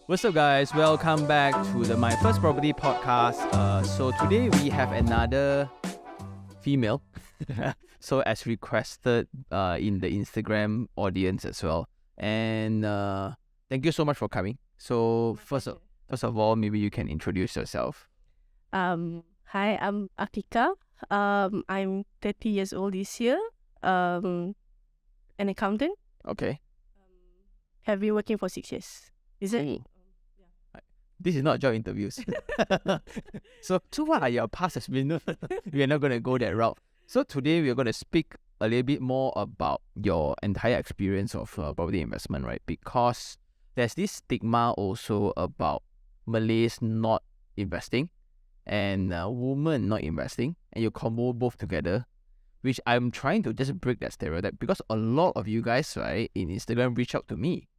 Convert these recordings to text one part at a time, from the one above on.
What's up, guys? Welcome back to the My First Property podcast. So today we have another female. So as requested in the Instagram audience as well. And thank you so much for coming. So first of all, maybe you can introduce yourself. Hi, I'm Akika. I'm 30 years old this year. An accountant. Okay. Have been working for 6 years. Is it? This is not job interviews. So what are your past experiences? We are not going to go that route. So today we are going to speak a little bit more about your entire experience of property investment, right? Because there's this stigma also about Malays not investing and women not investing, and you combo both together, which I'm trying to just break that stereotype because a lot of you guys, right, in Instagram reach out to me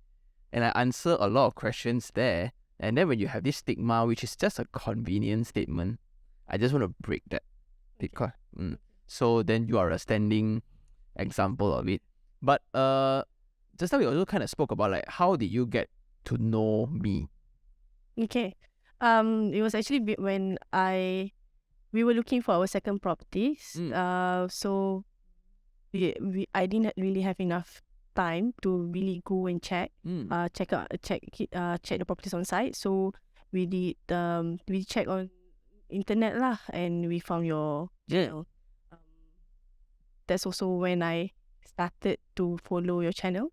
and I answer a lot of questions there. And then when you have this stigma, which is just a convenient statement, I just want to break that. Because so then you are a standing example of it. But just now we also kind of spoke about like how did you get to know me? Okay. It was actually when we were looking for our second properties. So I didn't really have enough time to really go and check the properties on site. So we did check on internet lah, and we found your channel. That's also when I started to follow your channel.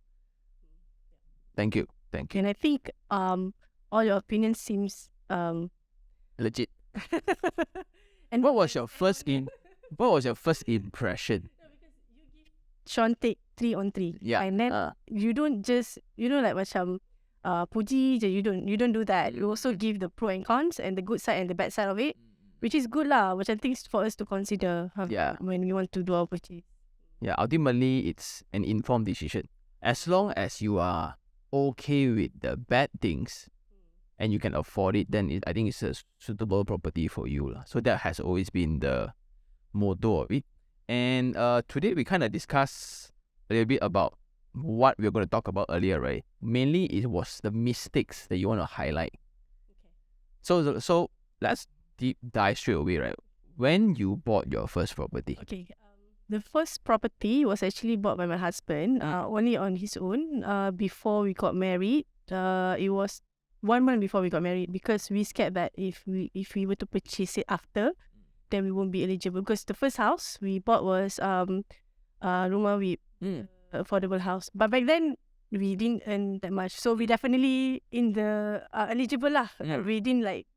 Thank you. And I think all your opinions seems Legit. And what was your first impression? Sean take 3 on 3. Yeah. And then you don't just like macam puji je. You don't do that. You also give the pro and cons and the good side and the bad side of it, which is good lah. Macam things for us to consider when we want to do our purchase. Yeah, ultimately it's an informed decision. As long as you are okay with the bad things and you can afford it, then I think it's a suitable property for you lah. So that has always been the motto of it. And today we kind of discuss a little bit about what we were going to talk about earlier, right? Mainly it was the mistakes that you want to highlight. Okay. So let's deep dive straight away, right? When you bought your first property? Okay. The first property was actually bought by my husband, only on his own. Before we got married, it was 1 month before we got married because we scared that if we were to purchase it after, then we won't be eligible, because the first house we bought was rumah with affordable house. But back then we didn't earn that much, so we definitely in the eligible lah. We didn't like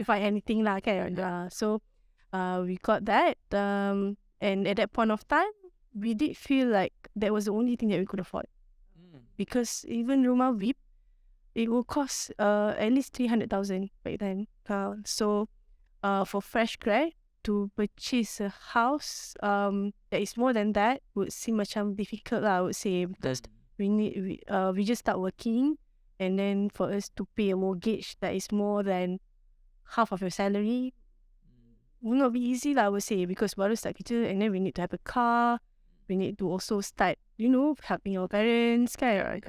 find anything lah, kan? So we got that, and at that point of time we did feel like that was the only thing that we could afford, because even rumah VIP, it will cost at least 300,000 back then. So for fresh grad to purchase a house that is more than that would seem macam difficult lah, I would say, because we just start working, and then for us to pay a mortgage that is more than half of your salary will not be easy lah, I would say, because baru start kerja, and then we need to have a car, we need to also start helping our parents, kan?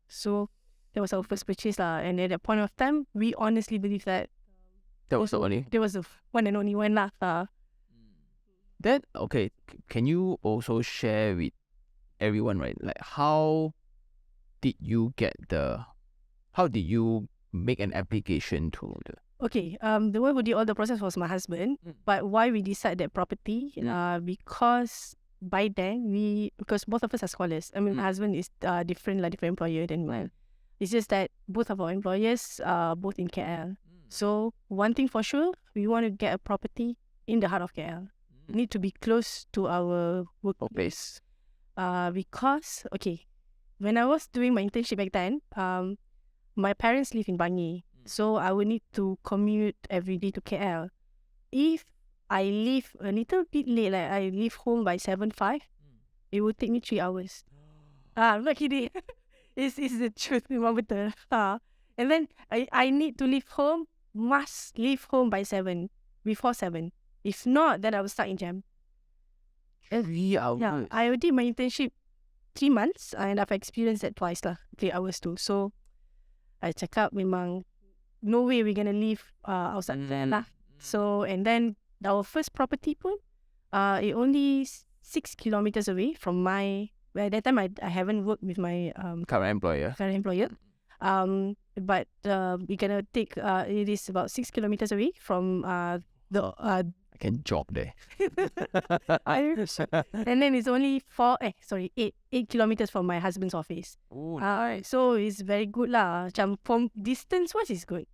So that was our first purchase lah, and at that point of time we honestly believe that was the one and only one lah. Then okay, can you also share with everyone, right? Like how did you make an application to the? Okay, the one who did all the process was my husband. But why we decide that property? Because by then because both of us are scholars. I mean, my husband is different employer than mine. It's just that both of our employers are both in KL. So one thing for sure, we want to get a property in the heart of KL. Need to be close to our workplace. Because when I was doing my internship back then, my parents live in Bangi, so I would need to commute every day to KL. If I leave a little bit late, like I leave home by 7:05, it would take me 3 hours. I'm not kidding. It's the truth, memang betul. And then I need to leave home. Must leave home by 7, before 7. If not, then I will stuck in jam. 3 hours? Yeah, I did my internship 3 months and I've experienced that twice lah, 3 hours too. So I cakap memang no way we're gonna live outside there lah. So and then our first property pun it only 6 kilometers away from my. At that time I haven't worked with my Current employer. But we're gonna take it is about 6 kilometers away from the I can jog there. and then it's only 8 kilometers from my husband's office. So it's very good lah. Macam from distance wise is good.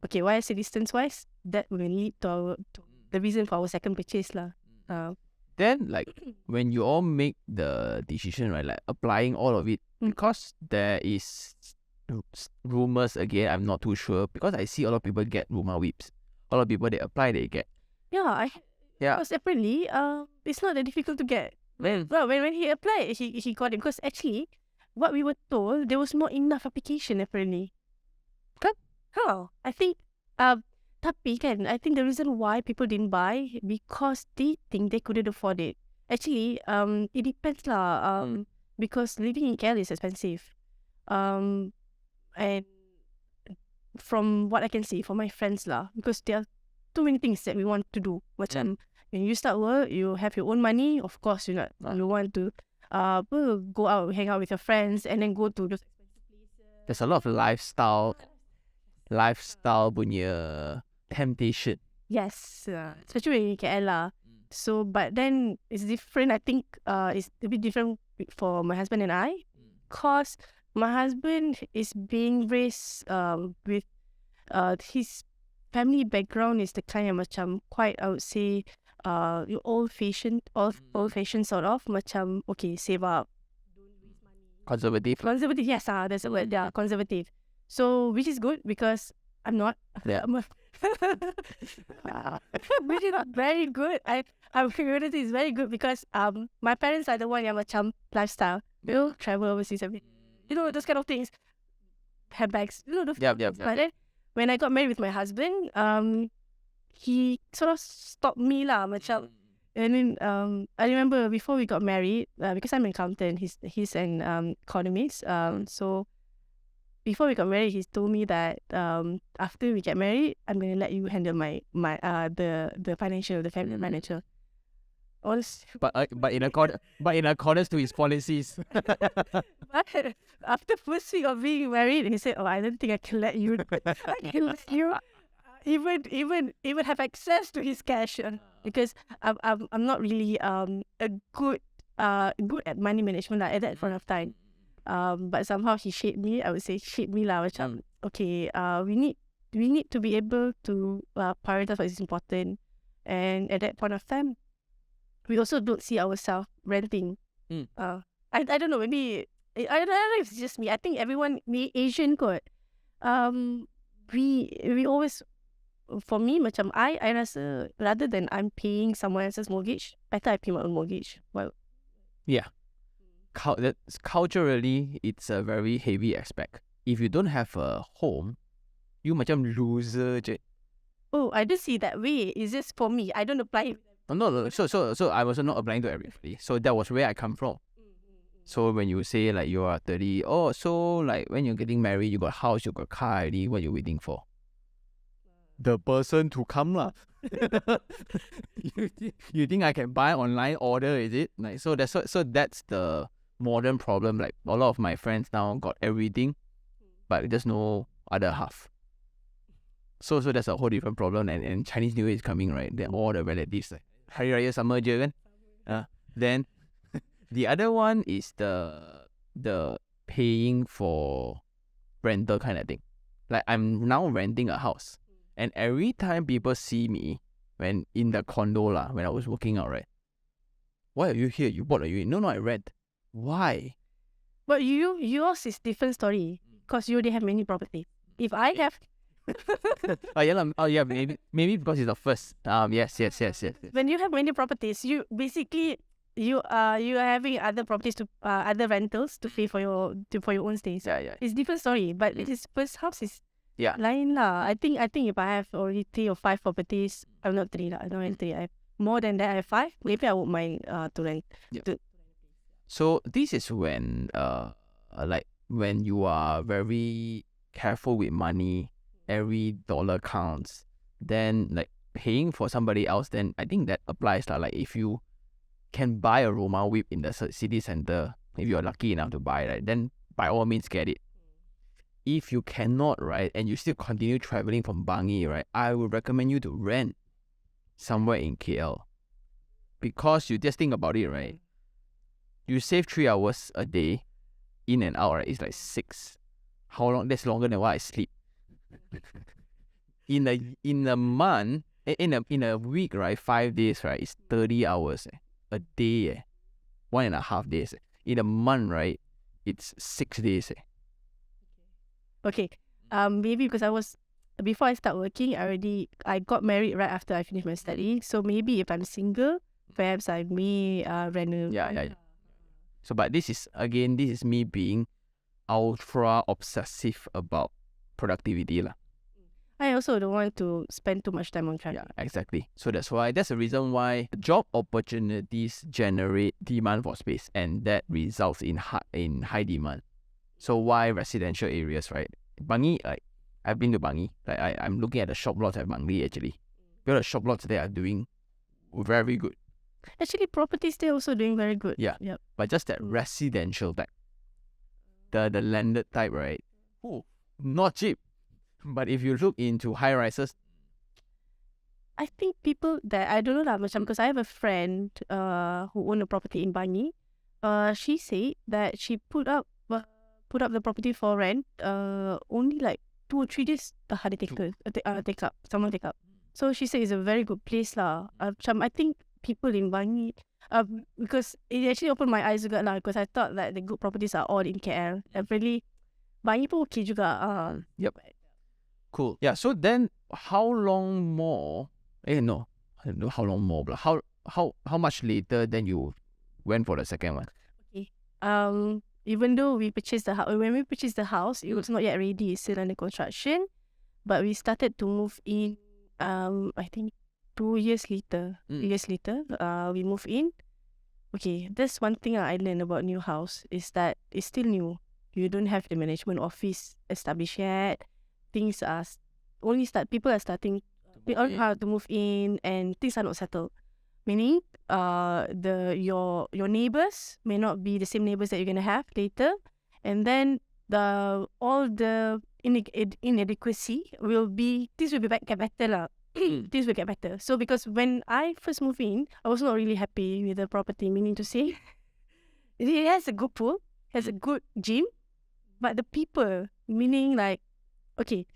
Okay, why I say distance wise, that will lead to the reason for our second purchase lah. Then like when you all make the decision, right, like applying all of it, because there is rumors again, I'm not too sure, because I see a lot of people get rumor whips. A lot of people, they apply, they get. Yeah. Because apparently, it's not that difficult to get. Well, when he applied, he got it. Because actually, what we were told, there was not enough application apparently. Kan? I think, tapi kan, I think the reason why people didn't buy, because they think they couldn't afford it. Actually, it depends lah. Because living in KL is expensive. And from what I can see, for my friends lah, because there are too many things that we want to do. Macam when you start work, you have your own money. Of course, you want to go out, hang out with your friends, and then go to those expensive places. There's a lot of lifestyle punya temptation. Yes, especially in KL lah. So, but then it's different. I think it's a bit different for my husband and I, cause my husband is being raised with his family background is the kind of macam quite, I would say, old-fashioned sort of macam, okay, save up, don't waste money. Conservative, yes, that's the word. Yeah, conservative. So which is good because I'm not. Yeah. Which is very good. Our community is very good because my parents are the one yang macam lifestyle. Travel overseas, everything. Those kind of things. Handbags, those Yep. But then when I got married with my husband, he sort of stopped me lah, macam. And then I remember before we got married, because I'm an accountant, he's an economist. So before we got married, he told me that after we get married, I'm gonna let you handle my the financial, the family financial. Honestly, but in accordance to his policies. but after first week of being married, he said, "Oh, I don't think I can let you. Even have access to his cash because I'm not really good at money management at that point of time. But somehow he shaped me. I would say shaped me lah. Macam okay, we need to be able to prioritize what is important, and at that point of time, we also don't see ourselves renting. I don't know. Maybe I don't know if it's just me. I think everyone, me Asian kot. We always, for me, macam I rasa rather than I'm paying someone else's mortgage, better I pay my own mortgage. Well, yeah. Culturally, it's a very heavy aspect. If you don't have a home, you macam loser je. Oh, I don't see that way. It's just for me. I don't apply. No. So I was not applying to everybody. So that was where I come from. So when you say like you are 30, so like when you're getting married, you got house, you got car already, what you waiting for? The person to come lah. You think I can buy online order, is it? Like so that's the modern problem. Like a lot of my friends now got everything, but there's no other half. So that's a whole different problem. And Chinese New Year is coming, right? Then all the relatives like Hari Raya summer je kan. Then the other one is the paying for rental kind of thing. Like I'm now renting a house, and every time people see me when in the condo lah, when I was working out, right? Why are you here? You bought, are you in? No, I rent. Why? But yours is different story because you already have many property. If I have. Maybe because it's the first. Yes. When you have many properties, you basically you are having other properties to other rentals to pay for your own stays. Yeah. It's different story, but it is first house is Yeah. Lain lah. I think if I have already 3 or 5 properties, I'm not 3 lah. I don't have 3. I have more than that. I have 5. Maybe I would mind to rent. Yep. So this is when like when you are very careful with money. Every dollar counts. Then like paying for somebody else, then I think that applies lah. Like if you can buy a Roma whip in the city center, if you're lucky enough to buy, right, then by all means get it. If you cannot, right, and you still continue traveling from Bangi, right, I would recommend you to rent somewhere in KL. Because you just think about it, right, you save 3 hours a day in and out, right, it's like 6. How long? That's longer than what I sleep. In a month, in a week, right, 5 days, right, it's 30 hours a day, 1.5 days. In a month, right, it's 6 days. Okay. Maybe because before I start working, I got married right after I finished my study. So maybe if I'm single, perhaps I may rent a... Yeah. So, but this is me being ultra obsessive about productivity lah. I also don't want to spend too much time on travel. Yeah, exactly. So that's the reason why job opportunities generate demand for space, and that results in high demand. So why residential areas, right? Bangi, like I've been to Bangi. Like I'm looking at the shop lots at Bangi actually. Because the shop lots there are doing very good. Actually, properties they're also doing very good. Yeah. Yep. But just that residential type, the landed type, right? Oh, not cheap. But if you look into high rises, I think people that I don't know that much because I have a friend who owned a property in Bangi. She said that she put up the property for rent. Only like 2 or 3 days someone take up. So she said it's a very good place lah. I think people in Bangi, because it actually opened my eyes juga lah, because I thought that the good properties are all in KL. Apparently, Bangi pun okay juga. Yep. Cool. Yeah. So then, how long more? No, I don't know how long more. But how much later then you went for the second one? Okay. Even though we purchased the house, when we purchased the house, it was not yet ready. It's still under construction, but we started to move in. I think 2 years later. 2 years later, we moved in. Okay, that's one thing I learned about new house is that it's still new. You don't have the management office established yet. Things are people are starting to move in, and things are not settled. Meaning, your neighbors may not be the same neighbors that you're gonna have later, and then all the inadequacy things will get better lah. Things will get better. So because when I first moved in, I was not really happy with the property. Meaning to say, it has a good pool, has a good gym, but the people, meaning like, okay,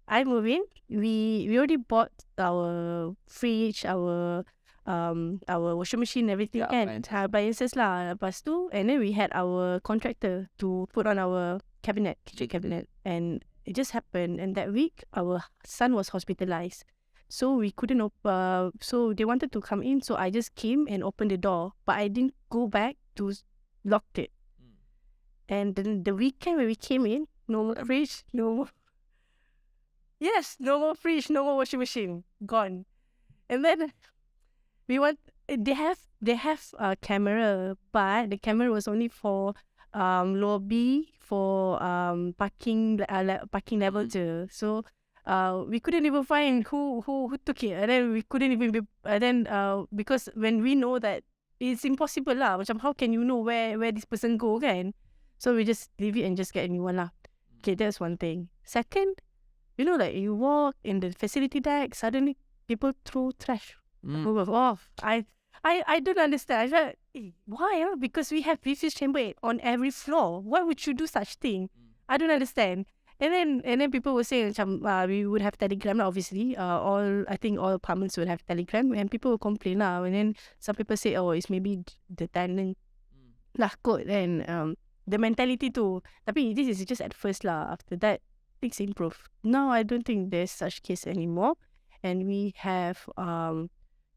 I move in. We already bought our fridge, our washing machine, everything, and appliances lah. Lepas tu, and then we had our contractor to put on our kitchen cabinet, and it just happened. And that week, our son was hospitalized, so we couldn't so they wanted to come in, so I just came and opened the door, but I didn't go back to lock it. And then the weekend when we came in, no more fridge, no more. Yes, no more fridge, no more washing machine, gone. And then they have a camera, but the camera was only for lobby, for parking level je. So we couldn't even find who took it, and then we couldn't even because when we know that it's impossible lah, macam how can you know where this person go kan? So we just leave it and just get a new one lah. Okay, that's one thing. Second, you know, like you walk in the facility deck, suddenly people throw trash. I don't understand. I felt, why? Because we have refuse chamber on every floor. Why would you do such thing? I don't understand. And then people were saying, we would have telegram, obviously. I think all apartments would have telegram, and people will complain lah. And then some people say, it's maybe the tenant lah kot, and the mentality too. Tapi this is just at first lah. After that, things improve. Now I don't think there's such case anymore, and we have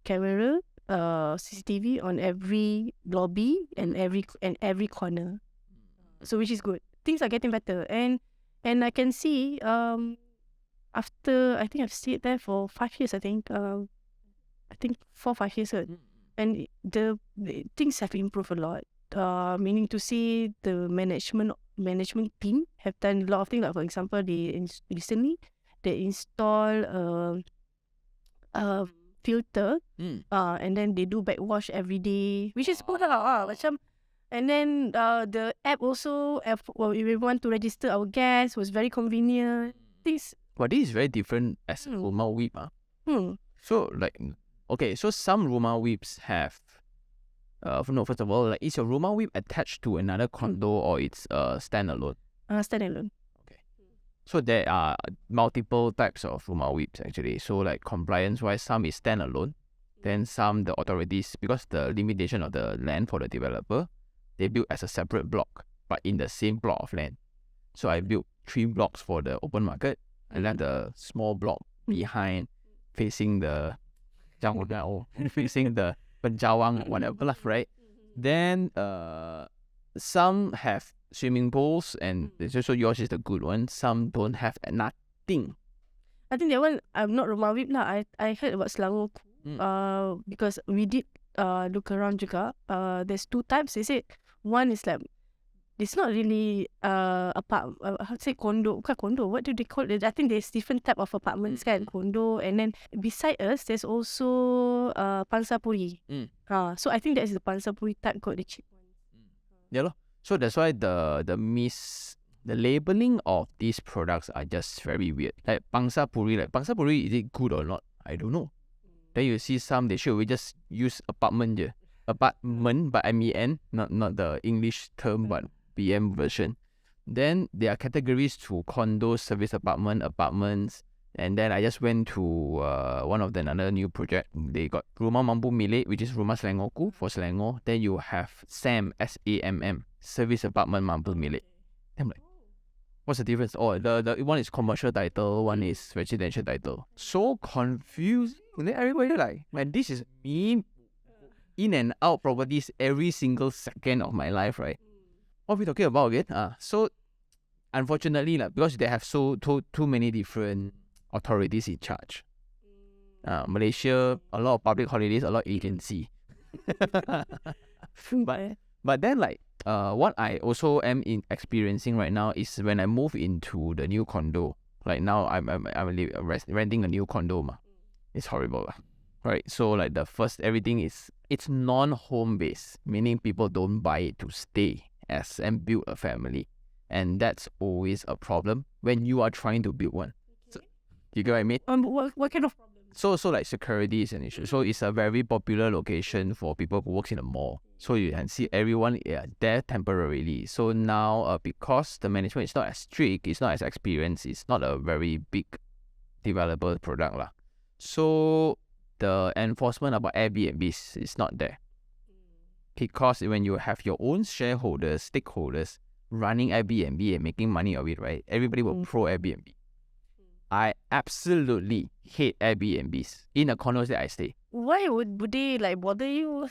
camera, CCTV on every lobby and every corner. So which is good. Things are getting better, and I can see after I think I've stayed there for 5 years. I think 4 or 5 years, and the things have improved a lot. Meaning to say the management management team have done a lot of things. Like for example, recently they install filter, and then they do backwash every day, which is good lah. Macam, and then the app also, if we want to register our guests, was very convenient. This But this is very different as rumah whip. So like, okay, so some rumah whips have, first of all, like, is your rumah whip attached to another condo or it's standalone? Standalone. So there are multiple types of rumah whips actually. So like compliance-wise, some is standalone. Then some the authorities, because the limitation of the land for the developer, they build as a separate block, but in the same plot of land. So I built 3 blocks for the open market. I left the small block behind, facing the facing the Penjawang, whatever, right? Then some have swimming pools, and so yours is the good one. Some don't have nothing. I think that one, I'm not rumah whip lah. I heard about Selangor, because we did look around juga. There's 2 types. They said one is like, it's not really how to say condo, bukan condo. What do they call it? I think there's different type of apartments kan, condo. And then beside us, there's also Pansapuri. So I think that is the Pansapuri type, got the cheap ones. Yeah lor. So that's why the labeling of these products are just very weird. Like Pangsapuri, is it good or not? I don't know. Then you see some, they should we just use apartment je. Apartment, but MEN, not the English term, but BM version. Then there are categories to condos, service apartments. And then I just went to one of another new project. They got Rumah Mampu Milik, which is Rumah Selangorku for Selangor. Then you have SAM, SAMM, Service Apartment Mampu Milik. I'm like, what's the difference? Oh, the one is commercial title, one is residential title. So confused. And then everybody like, man, this is me in and out properties every single second of my life, right? What are we talking about again? So unfortunately, because they have too many different authorities in charge. Malaysia, a lot of public holidays, a lot of agency. But then what I also am experiencing right now is when I move into the new condo. Like now I'm renting a new condo ma. It's horrible right? So like the first, everything it's non-home based, meaning people don't buy it to stay and build a family, and that's always a problem when you are trying to build one. So, you get what I mean? What kind of problem? So like security is an issue. So it's a very popular location for people who work in a mall. So you can see everyone there temporarily. So now because the management is not as strict, it's not as experienced, it's not a very big developer product lah. So the enforcement about Airbnbs is not there. Because when you have your own shareholders, stakeholders running Airbnb and making money of it, right? Everybody will pro Airbnb. I absolutely hate Airbnbs in the condos that I stay. Why would they like bother you?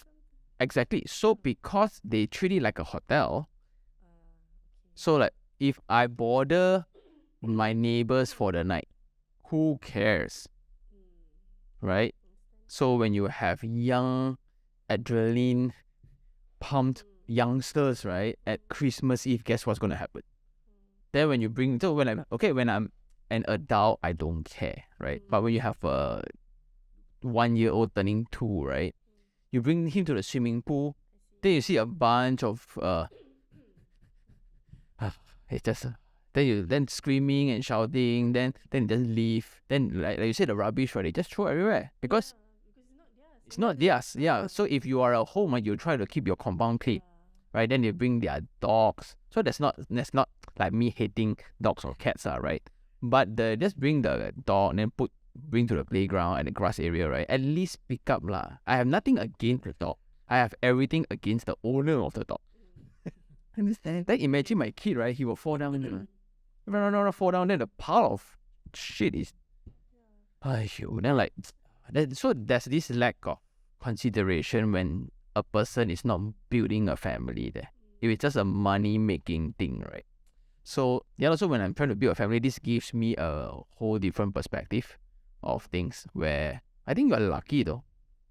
Exactly. So because they treat it like a hotel. So like if I bother my neighbors for the night, who cares? Right? So when you have young, adrenaline pumped youngsters, right, at Christmas Eve, guess what's gonna happen? Then when you bring, so when I'm an adult, I don't care, right? But when you have a 1-year-old turning 2, right, you bring him to the swimming pool, then you see a bunch of it's just then screaming and shouting, then it doesn't leave. Then like you said, the rubbish, right, they just throw everywhere because it's not theirs. Yeah. So if you are at home and you try to keep your compound clean, right? Then they bring their dogs. So that's not like me hating dogs or cats, right? But just bring the dog and then bring to the playground and the grass area, right? At least pick up lah. I have nothing against the dog. I have everything against the owner of the dog. Understand? Then imagine my kid, right? He will fall down and fall down. Then the pile of shit is, then like. So there's this lack of consideration when a person is not building a family there. If it's just a money-making thing, right? So yeah, also when I'm trying to build a family, this gives me a whole different perspective of things where I think you're lucky though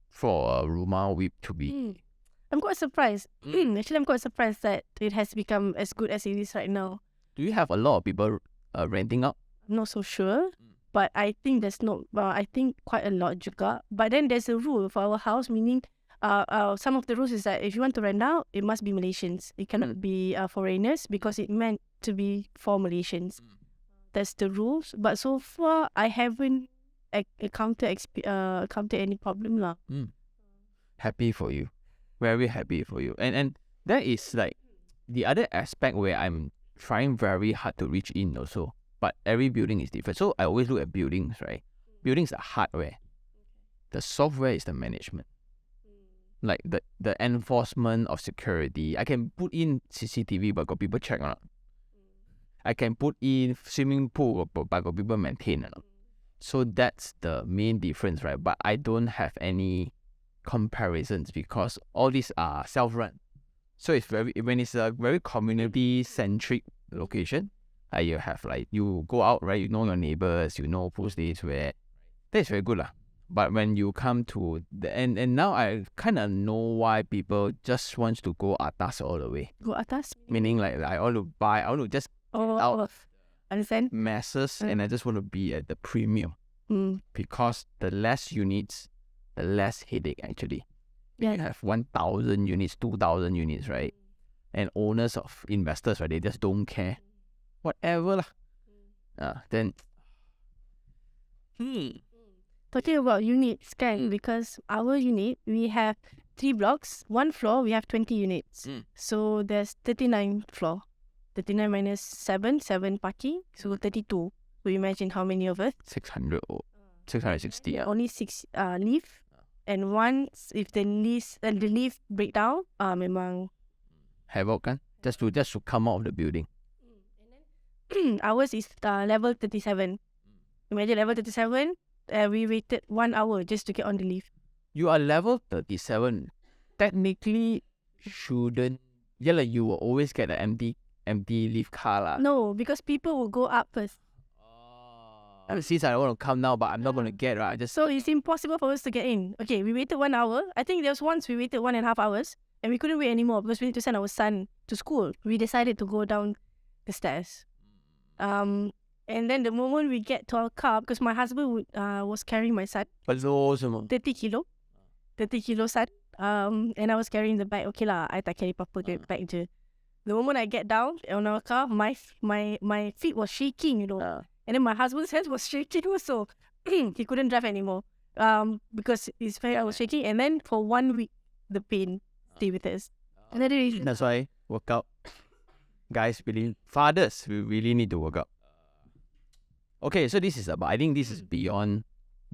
for a rumah whip to be. I'm quite surprised. Actually, I'm quite surprised that it has become as good as it is right now. Do you have a lot of people renting out? I'm not so sure, but I think there's no. I think quite a lot juga. But then there's a rule for our house, meaning, some of the rules is that if you want to rent out, it must be Malaysians. It cannot be foreigners because it meant to be for Malaysians. That's the rules. But so far, I haven't encountered any problem lah. Happy for you. Very happy for you. And that is like the other aspect where I'm trying very hard to reach in also. But every building is different. So I always look at buildings, right? Buildings are hardware. The software is the management. Like the enforcement of security. I can put in CCTV but got people check or not. I can put in swimming pool but got people maintain or not. So that's the main difference, right? But I don't have any comparisons because all these are self-run. So it's when it's a very community-centric location, you have like, you go out, right? You know your neighbors, you know who stays where. That's very good lah. But when you come to the end, and now I kind of know why people just wants to go atas all the way. Go atas? Meaning like I want to just out understand? masses and I just want to be at the premium. Because the less units, the less headache actually. Yeah. You have 1,000 units, 2,000 units, right? And owners of investors, right? They just don't care. Whatever lah. Then. Talking about units, kan? Because our unit, we have 3 blocks. 1 floor, we have 20 units. So there's 39 floor. 39 minus 7 parking. So 32. So imagine how many of us? 600 or 660. Yeah, only 6 lift. And once if the lift break down, memang havoc kan? Just to come out of the building. Ours is level 37. Imagine level 37. We waited 1 hour just to get on the lift. You are level 37. Technically, shouldn't. Yeah, like you will always get an empty lift car lah. No, because people will go up first. Since I want to come now, but I'm not going to get, right? So it's impossible for us to get in. Okay, we waited 1 hour. I think there was once we waited 1.5 hours and we couldn't wait anymore because we need to send our son to school. We decided to go down the stairs. And then the moment we get to our car, because my husband was carrying my son. 30 kilo. 30 kilo son. And I was carrying the bag. Okay lah, I tak carry apa-apa bag je. The moment I get down on our car, my feet was shaking, you know. And then my husband's hands was shaking also. He couldn't drive anymore. Because his feet was shaking. And then for 1 week, the pain stayed with us. And then that's why work out. Guys, fathers, we really need to work out. Okay, so I think this is beyond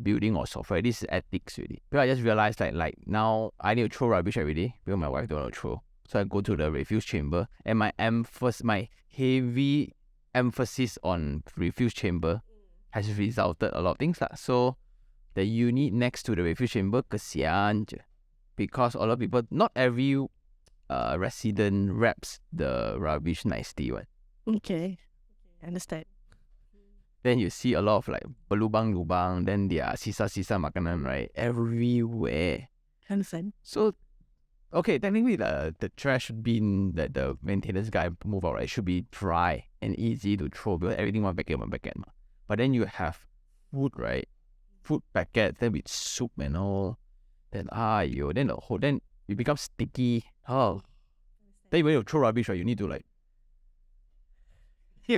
building or software. This is ethics really. Because I just realized that like now I need to throw rubbish every day because my wife don't want to throw. So I go to the refuse chamber and my heavy emphasis on refuse chamber has resulted a lot of things lah. So the unit next to the refuse chamber kesian je. Because a lot of people, not every resident wraps the rubbish nicely one. Okay, understand. Then you see a lot of like berlubang-lubang, then there are sisa-sisa makanan, right? Everywhere. Understand. So, okay, technically the trash bin that the maintenance guy move out, right, should be dry and easy to throw because everything one packet. But then you have food, right? Food packet, then with soup and all. Then then it becomes sticky. Oh. Then when you throw rubbish, right, you need to like I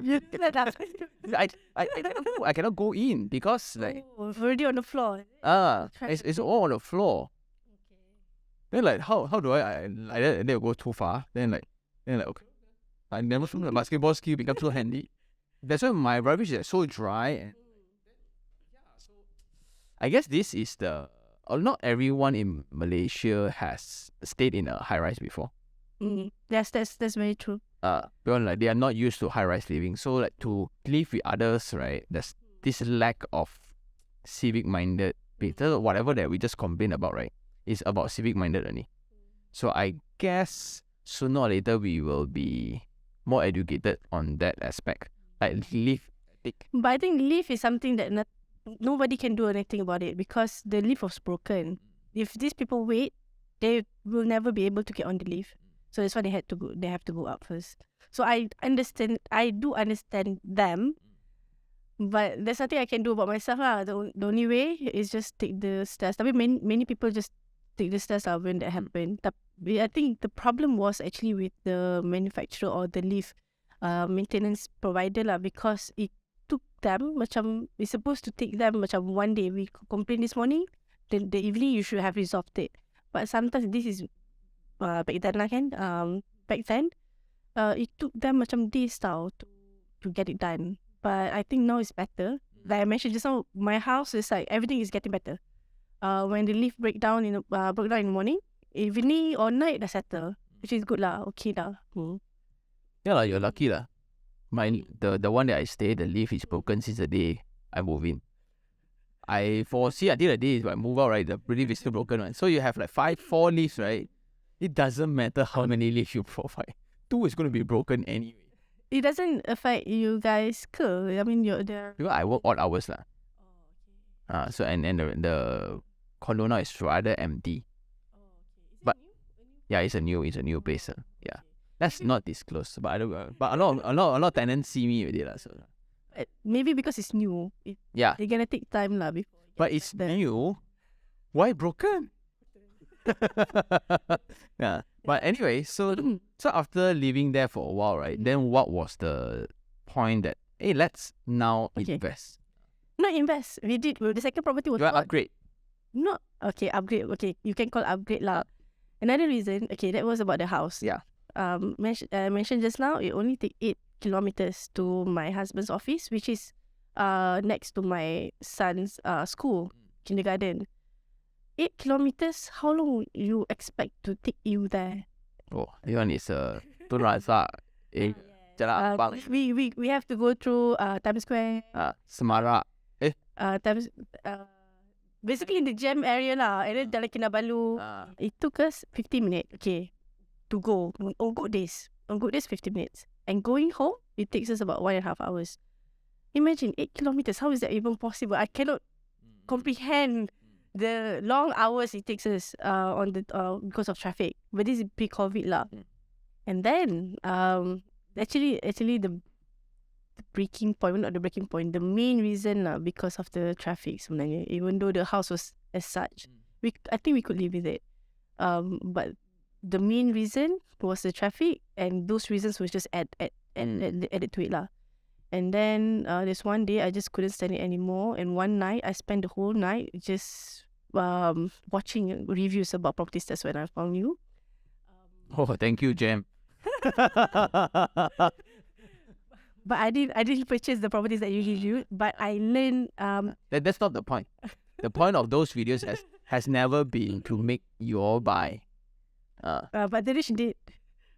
cannot go in because like it's already on the floor. It's all on the floor. Okay. Then like how do I like that and then go too far? Then like okay. I never thought the basketball skill become so handy. That's why my rubbish is so dry and so I guess this is not everyone in Malaysia has stayed in a high rise before. Yes, that's very true. Because like they are not used to high rise living. So like to live with others, right? There's this lack of civic minded. Whatever that we just complain about, right? Is about civic minded only. So I guess sooner or later we will be more educated on that aspect. Like live ethic. But I think lift is something that nobody can do anything about it because the lift was broken. If these people wait, they will never be able to get on the lift. So that's why they have to go up first. So I do understand them, but there's nothing I can do about myself lah. The only way is just take the stairs. Tapi many people just take the stairs lah when that happened. Tapi I think the problem was actually with the manufacturer or the lift maintenance provider lah, because it took them macam, it's supposed to take them macam one day. We complain this morning, then the evening you should have resolved it. But sometimes this is back then lah kan, back then it took them macam days tau to get it done. But I think now it's better. Like I mentioned just now, my house is like everything is getting better. When the lift broke down in the morning, evening or night dah settle, which is good lah, okay lah. Yeah lah, you're lucky lah. The one that I stay, the lift is broken since the day I move in. I foresee until the day I move out, right, the lift is still broken, right? So you have like 4 lifts, right? It doesn't matter how many lifts you provide. 2 is going to be broken anyway. It doesn't affect you guys ke? I mean, you're there. Because I work odd hours lah. Oh, okay. So and the condo now is rather empty. Oh, okay. But yeah, it's a new place. Yeah, let's not disclose. But I don't. But a lot of tenants see me with it lah. So maybe because it's new. Yeah, they're gonna take time lah before. But it's new. Why broken? Yeah. But anyway, so after living there for a while, right? Then what was the point that, hey, let's now invest? Not invest. We did. The second property was upgrade. Not okay. Upgrade. Okay, you can call upgrade lah. Another reason. Okay, that was about the house. Yeah. Mentioned just now. It only take 8 kilometers to my husband's office, which is next to my son's school, kindergarten. 8 kilometers, how long you expect to take you there? Oh, this one is Tun Razak. Jalan Abang. We have to go through Times Square. Semarak. Times basically in the jam area lah. And then Jalan Kinabalu. It took us 50 minutes. Okay, to go on good days. On good days, 50 minutes. And going home, it takes us about 1.5 hours. Imagine 8 kilometers. How is that even possible? I cannot comprehend the long hours it takes us on the because of traffic. But this is pre-COVID lah. And then actually the breaking point, not the breaking point, the main reason because of the traffic sebenarnya. Even though the house was as such, I think we could live with it. But the main reason was the traffic, and those reasons was just added to it lah. And then there's one day I just couldn't stand it anymore, and one night I spent the whole night just watching reviews about properties. That's when I found you. Oh, thank you, Jem. But I didn't purchase the properties that you reviewed, but I learned that's not the point. The point of those videos has never been to make you all buy. But the rich did.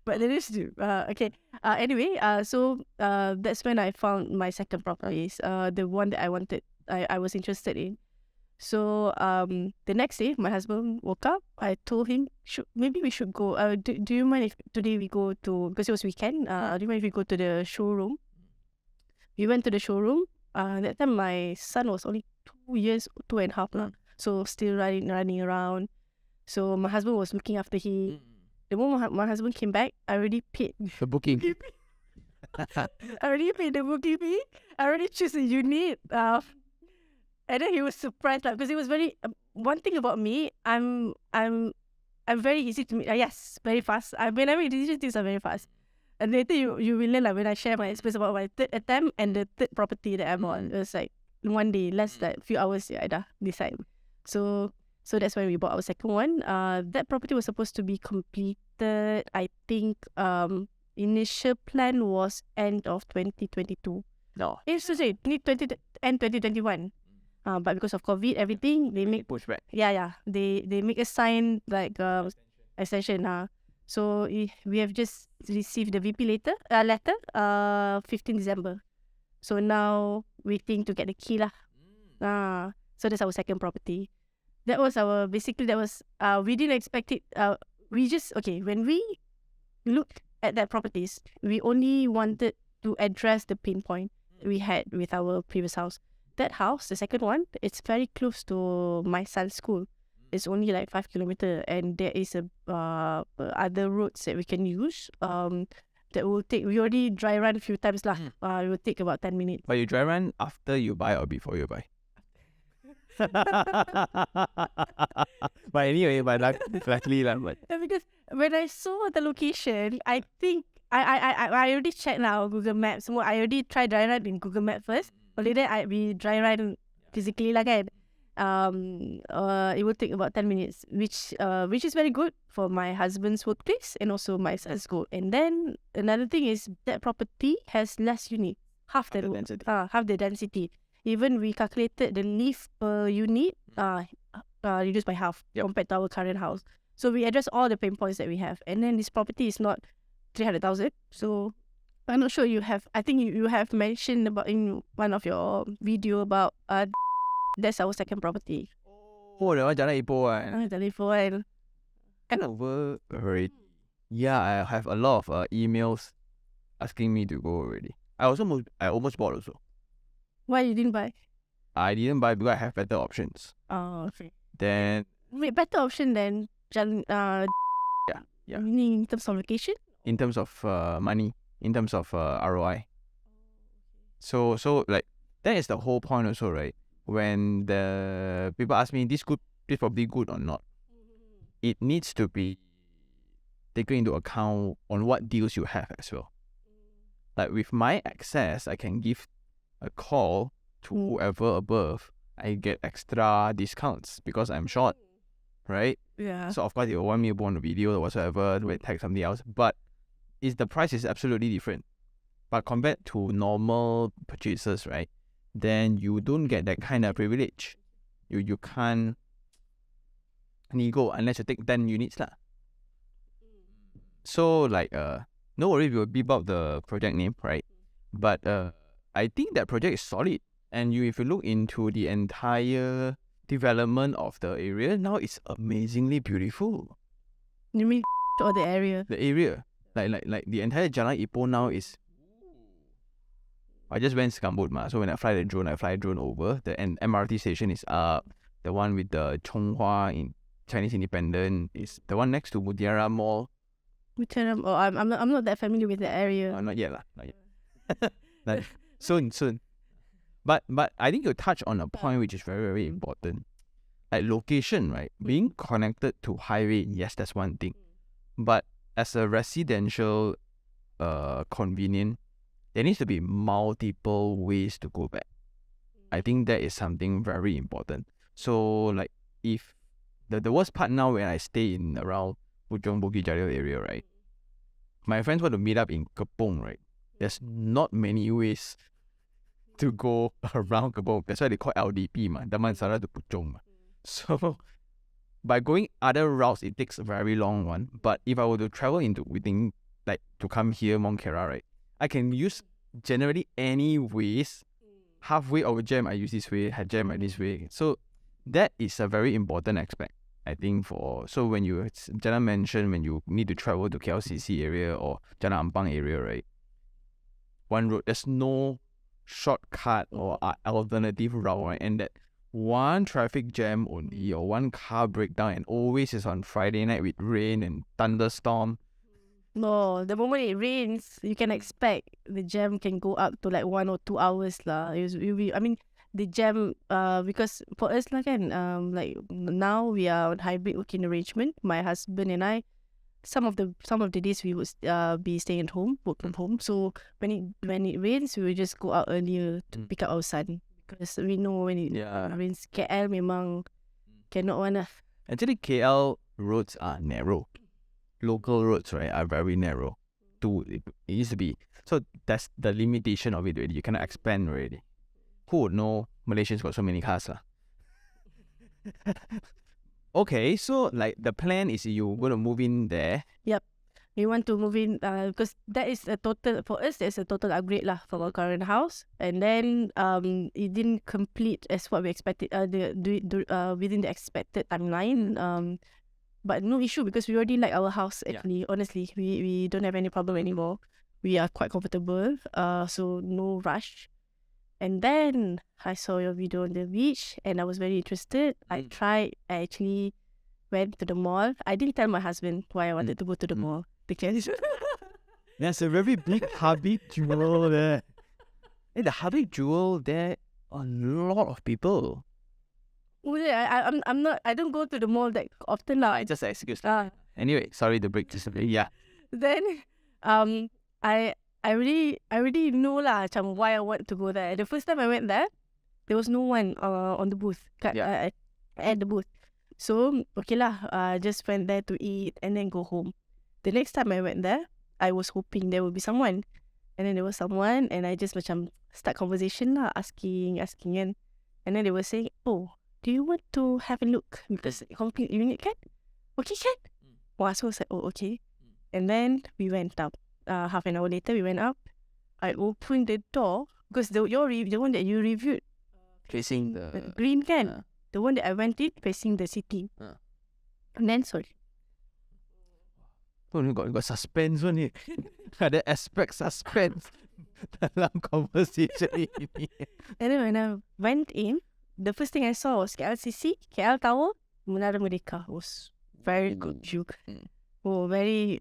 But the rich do. Okay. Anyway, so that's when I found my second properties. The one that I wanted, I was interested in. So the next day, my husband woke up. I told him, maybe we should go. Do you mind if today we go to, because it was weekend, do you mind if we go to the showroom? We went to the showroom. That time my son was only 2 years, 2.5 so still running around. So my husband was looking after him. The moment my husband came back, I already paid the booking. I already paid the booking fee. I already choose a unit. And then he was surprised, like, because it was very. One thing about me, I'm very easy to meet. Yes, very fast. When I make decisions, things are very fast. And later you will learn, like, when I share my experience about my third attempt and the third property that I'm on. It was like one day, less like few hours. I dah decide. So that's why we bought our second one. That property was supposed to be completed. I think initial plan was end of 2022. No, it's to say end 2021. But because of COVID, everything they make push back. Yeah. They make a sign like extension. So we have just received the VP letter 15 December. So now waiting to get the key lah. So that's our second property. That was we didn't expect it. We just, when we looked at that properties, we only wanted to address the pain point we had with our previous house. That house, the second one, it's very close to my son's school. It's only like 5 kilometer, and there is a other roads that we can use. That will take. We already dry run a few times lah. It will take about 10 minutes. But you dry run after you buy or before you buy? But anyway, luckily lah. But Because when I saw the location, I think I already checked now Google Maps. Semua I already tried dry run in Google Maps first. Only then we dry run physically lah kan. It will take about 10 minutes, which is very good for my husband's workplace and also my son's school. And then another thing is that property has less unit, half the density. Even we calculated the lift per unit reduced by half compared to our current house. So we address all the pain points that we have. And then this property is not 300,000. So I'm not sure you have. I think you have mentioned about in one of your video about that's our second property. oh, that one Jalan Ipoh one. Telephone. Kind of already. Yeah, I have a lot of emails asking me to go already. I almost bought also. Why you didn't buy? I didn't buy because I have better options. Oh, okay. Then Wait, better option than yeah. Meaning in terms of location? In terms of money, in terms of ROI. So like that is the whole point also, right? When the people ask me this property good or not, it needs to be taken into account on what deals you have as well. Like with my access, I can give a call to whoever above. I get extra discounts because I'm short, right? Yeah. So of course they will want me to go on a video or whatsoever to tag something else, but the price is absolutely different. But compared to normal purchases, right, then you don't get that kind of privilege. You can't nego unless you take 10 units lah. So like no worries, we will beep up the project name, right? But I think that project is solid. And if you look into the entire development of the area, now it's amazingly beautiful. You mean or the area? The area. Like the entire Jalan Ipoh now is. I just went Skambut ma, so when I fly drone over. The MRT station is up. The one with the Chonghua in Chinese Independent is the one next to Mutiara Mall. Mutiara. Oh, I'm not that familiar with the area. Not yet lah. Not yet. Like soon. But I think you touch on a point which is very, very important. Like location, right? Being connected to highway, yes, that's one thing. But as a residential convenient, there needs to be multiple ways to go back. I think that is something very important. So like if the worst part now when I stay in around Puchong Bukit Jalil area, right? My friends want to meet up in Kepong, right? There's not many ways to go around Kepong. That's why they call LDP, Damansara to Puchong. So by going other routes, it takes a very long one. But if I were to travel within, like to come here, Mont Kera, right? I can use generally any ways. Halfway over jam, I use this way, had jam this way. So that is a very important aspect, I think. So when you, Jana mentioned, when you need to travel to KLCC area or Jalan Ampang area, right? One road, there's no shortcut or alternative route, right? And that one traffic jam only or one car breakdown, and always is on Friday night with rain and thunderstorm. No, the moment it rains, you can expect the jam can go up to like 1 or 2 hours lah. I mean, the jam because for us lah kan, like now we are on hybrid working arrangement. My husband and I, some of the days we would be staying at home, work from home. So when it rains, we will just go out earlier to pick up our son, because we know when it rains, KL memang cannot one lah. Actually, KL roads are narrow. Local roads, right, are very narrow. It used to be. So that's the limitation of it already. You cannot expand already. Who would know Malaysians got so many cars? Okay, so like the plan is you're going to move in there. Yep. We want to move in because that is a total, for us, that's a total upgrade lah from our current house. And then it didn't complete as what we expected within the expected timeline. But no issue because we already like our house actually. Honestly, we don't have any problem anymore. We are quite comfortable. So no rush. And then I saw your video on the beach and I was very interested. I actually went to the mall. I didn't tell my husband why I wanted to go to the mall because There's a very big Habib Jewel there. In the Habib Jewel, there are a lot of people. I don't go to the mall that often now. Just an excuse. Anyway, sorry to break this a bit. Yeah. Then I already know lah macam why I want to go there. The first time I went there, there was no one on the booth at the booth. So okay lah, just went there to eat and then go home. The next time I went there, I was hoping there would be someone, and then there was someone, and I just macam start conversation lah, asking kan, and then they were saying, oh, do you want to have a look because complete unit kan? Okay kan? Wow, so I was like, oh okay, and then we went up. Half an hour later, we went up. I opened the door because the one that you reviewed Facing the green can, the one that I went in facing the city. And then sorry. Oh, got suspense on it. Ada aspect suspense dalam conversation ini. And then when I went in, the first thing I saw was KLCC, KL Tower, Menara Merdeka. It was very good view. Oh, very.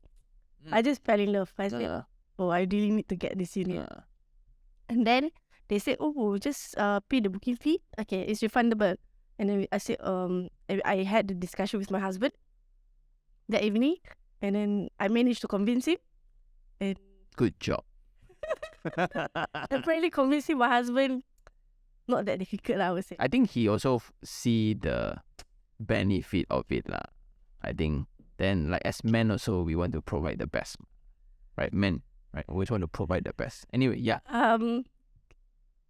I just fell in love. I said, oh, I really need to get this unit. And then they said, oh, just pay the booking fee. Okay, it's refundable. And then I said, I had the discussion with my husband that evening, and then I managed to convince him. And good job. apparently convincing my husband, not that difficult, I would say. I think he also see the benefit of it lah. I think then like as men also we want to provide the best, right? Men, right? Always want to provide the best. Anyway, yeah.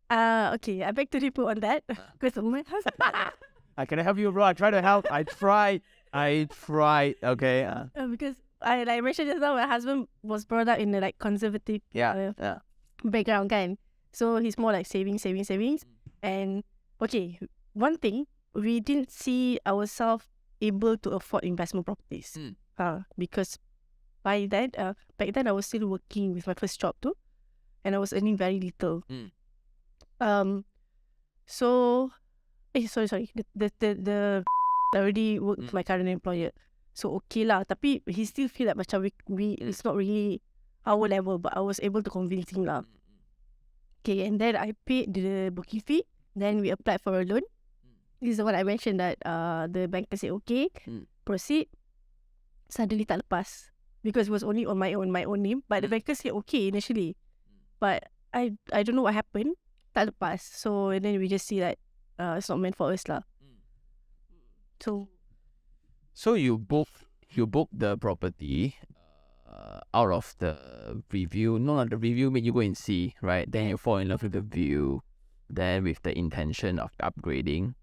Okay, I beg to differ on that because my husband. I can help you, bro. I try to help. I tried. Okay. Because I mentioned just now, my husband was brought up in a like conservative background kan. So he's more like saving. And okay, one thing, we didn't see ourselves able to afford investment properties. Because back then I was still working with my first job too, and I was earning very little. Sorry. The I already worked with my current employer. So okay lah. Tapi he still feel like macam we it's not really our level, but I was able to convince him lah. Okay, and then I paid the booking fee. Then we applied for a loan. This is what I mentioned that the banker said okay, proceed. Suddenly tak lepas because it was only on my own name. But the banker said okay initially, but I don't know what happened. Tak lepas. So and then we just see that it's not meant for us lah. So you book the property out of the review. No, the review made you go and see, right? Then you fall in love with the view, then with the intention of upgrading.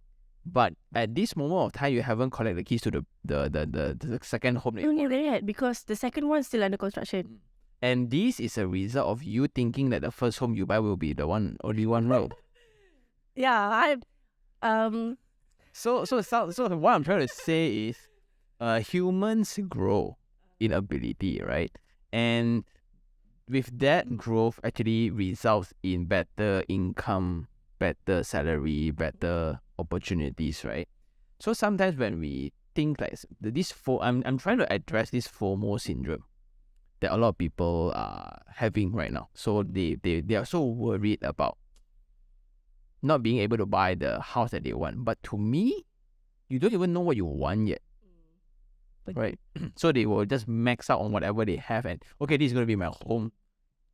But at this moment of time, you haven't collected the keys to the second home. No, not yet because the second one is still under construction. And this is a result of you thinking that the first home you buy will be the only one, right? Yeah, So what I'm trying to say is, humans grow in ability, right? And with that growth actually results in better income, better salary, better opportunities, right? So sometimes when we think like I'm trying to address this FOMO syndrome that a lot of people are having right now. So they are so worried about not being able to buy the house that they want. But to me, you don't even know what you want yet. Right? So they will just max out on whatever they have and okay, this is going to be my home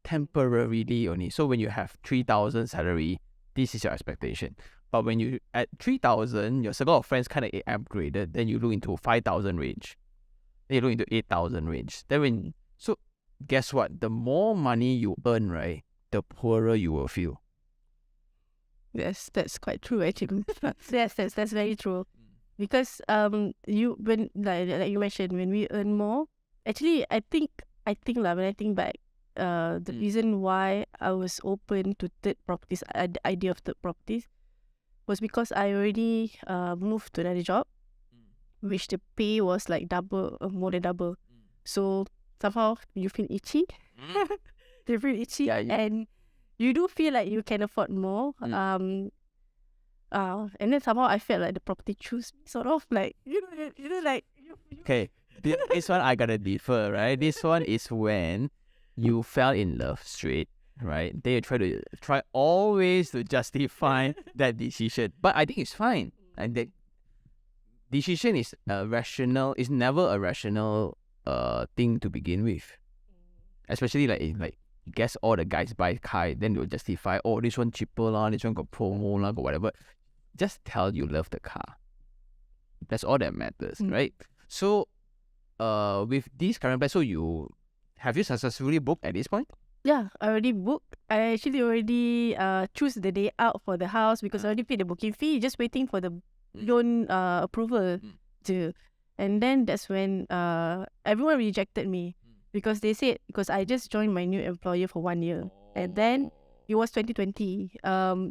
temporarily only. So when you have 3,000 salary, this is your expectation. But when you at 3,000, your circle of friends kind of upgraded, then you look into 5,000 range. Then you look into 8,000 range. So guess what? The more money you earn, right, the poorer you will feel. Yes, that's quite true actually. Yes, that's very true. Because when like you mentioned, when we earn more, actually I think when I think back, the reason why I was open to third properties, the idea of third properties, was because I already moved to another job, which the pay was like double, more than double. So somehow you feel itchy. You feel itchy, and you do feel like you can afford more. And then somehow I felt like the property chose me, sort of like like Okay, this one I gotta differ, right? This one is when you fell in love straight, right? Then you try always to justify that decision, but I think it's fine. And that decision is rational. Is never a rational thing to begin with. Especially like guess all the guys buy car, then they'll justify, oh, this one cheaper lah, this one got promo lah, got whatever. Just tell you love the car. That's all that matters, right? So, with this current plan, so have you successfully booked at this point? Yeah, I already booked. I actually already choose the day out for the house because I already paid the booking fee. Just waiting for the loan approval to, and then that's when everyone rejected me because they said because I just joined my new employer for 1 year, and then it was 2020.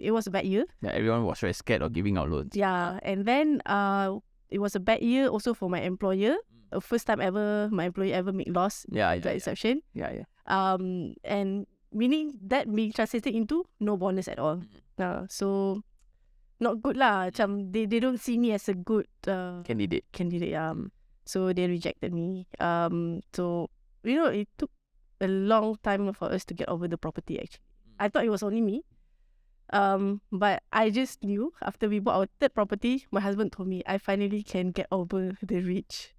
It was a bad year. Yeah, everyone was very scared of giving out loans. Yeah, and then it was a bad year also for my employer. First time ever my employer ever make loss. Yeah, exception. Yeah. And meaning that being translated into no bonus at all. So not good lah. Macam they don't see me as a good Candidate. So they rejected me. So it took a long time for us to get over the property actually. I thought it was only me. But I just knew after we bought our third property, my husband told me I finally can get over the reach.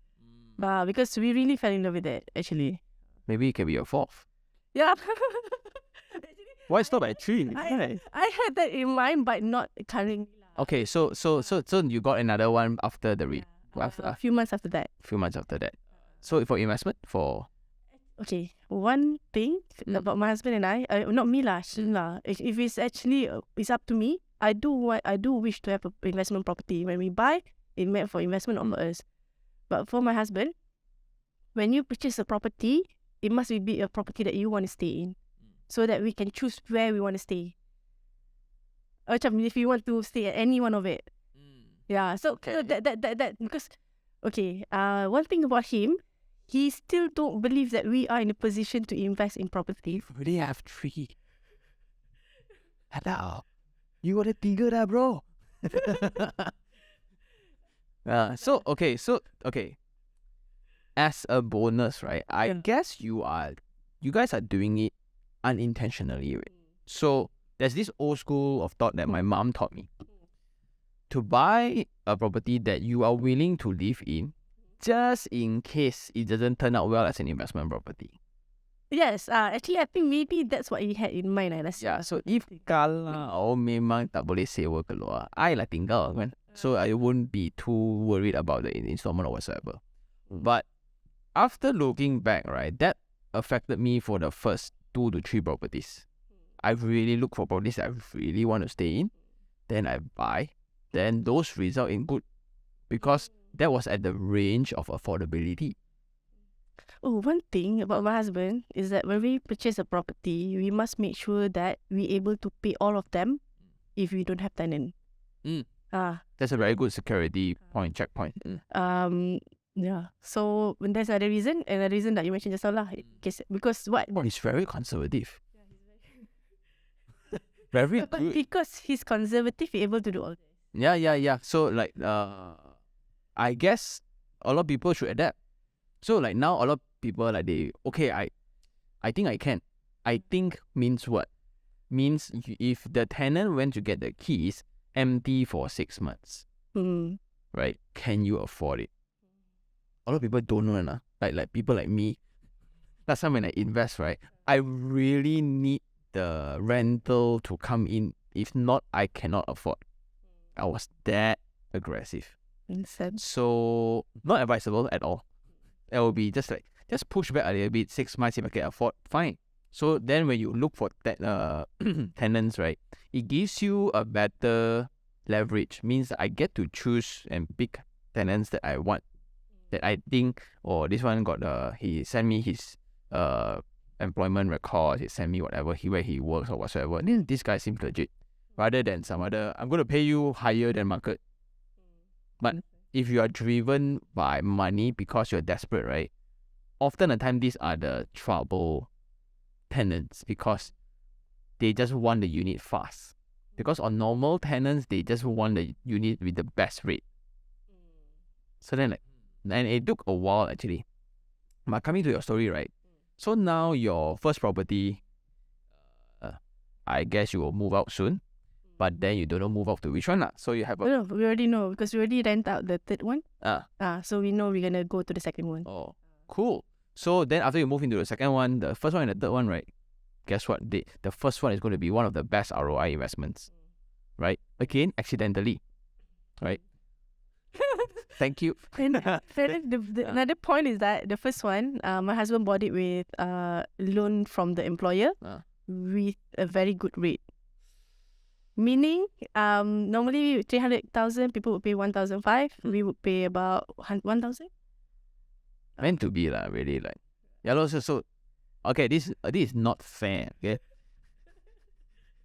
Because we really fell in love with it actually. Maybe it can be your fourth. Yeah. Why stop at 3? I had that in mind, but not currently. Okay, so you got another one after the read. A few months after that. So for investment, Okay, one thing about my husband and I, not me lah, if it's actually it's up to me, I do wish to have an investment property. When we buy, it meant for investment on us. But for my husband, when you purchase a property, it must be a property that you want to stay in, so that we can choose where we want to stay. Macam if you want to stay at any one of it. Yeah, so that because one thing about him, he still don't believe that we are in a position to invest in property. we already have 3. Hello, you got a 3 dah, bro. So as a bonus, right? I guess you guys are doing it unintentionally, right? So there's this old school of thought that my mom taught me. To buy a property that you are willing to live in, just in case it doesn't turn out well as an investment property. Yes, actually I think maybe that's what he had in mind. So if kalau memang tak boleh sewa keluar, I lah tinggal kan. So I won't be too worried about the installment or whatsoever. But after looking back, right, that affected me for the first 2 to 3 properties. I really look for properties that I really want to stay in. Then I buy. Then those result in good, because that was at the range of affordability. Oh, one thing about my husband is that when we purchase a property, we must make sure that we're able to pay all of them if we don't have tenant. That's a very good security checkpoint. Yeah. So when there's another reason that you mentioned just now lah, because what? Well, he's very conservative. Very but good. Because he's conservative, he's able to do all this. Yeah. So like I guess a lot of people should adapt. So like now a lot of people like I think I can. I think means what? Means if the tenant went to get the keys empty for 6 months, right? Can you afford it? A lot of people don't know, like people like me. Last time when I invest, right, I really need the rental to come in. If not, I cannot afford. I was that aggressive. So not advisable at all. It will be just push back a little bit. 6 months if I can afford, fine. So then when you look for tenants, right, it gives you a better leverage. Means I get to choose and pick tenants that I want, that I think, this one got he sent me his employment records, he sent me whatever where he works or whatsoever. And then this guy seems legit, rather than some other, I'm going to pay you higher than market. But if you are driven by money because you're desperate, right, often the time these are the trouble tenants, because they just want the unit fast. Because on normal tenants, they just want the unit with the best rate. So then, and it took a while actually. But coming to your story, right? So now your first property, I guess you will move out soon. But then you don't know move out to which one lah. So you have No, we already know because we already rent out the third one. So we know we're gonna go to the second one. Oh, cool. So then after you move into the second one, the first one and the third one, right? Guess what? The first one is going to be one of the best ROI investments, right? Again, accidentally, right? Thank you. And another point is that the first one, my husband bought it with loan from the employer with a very good rate. Meaning, normally 300,000 people would pay 1,500. We would pay about 1,000. Meant to be lah, really like. Yeah, so okay, this is not fair, okay?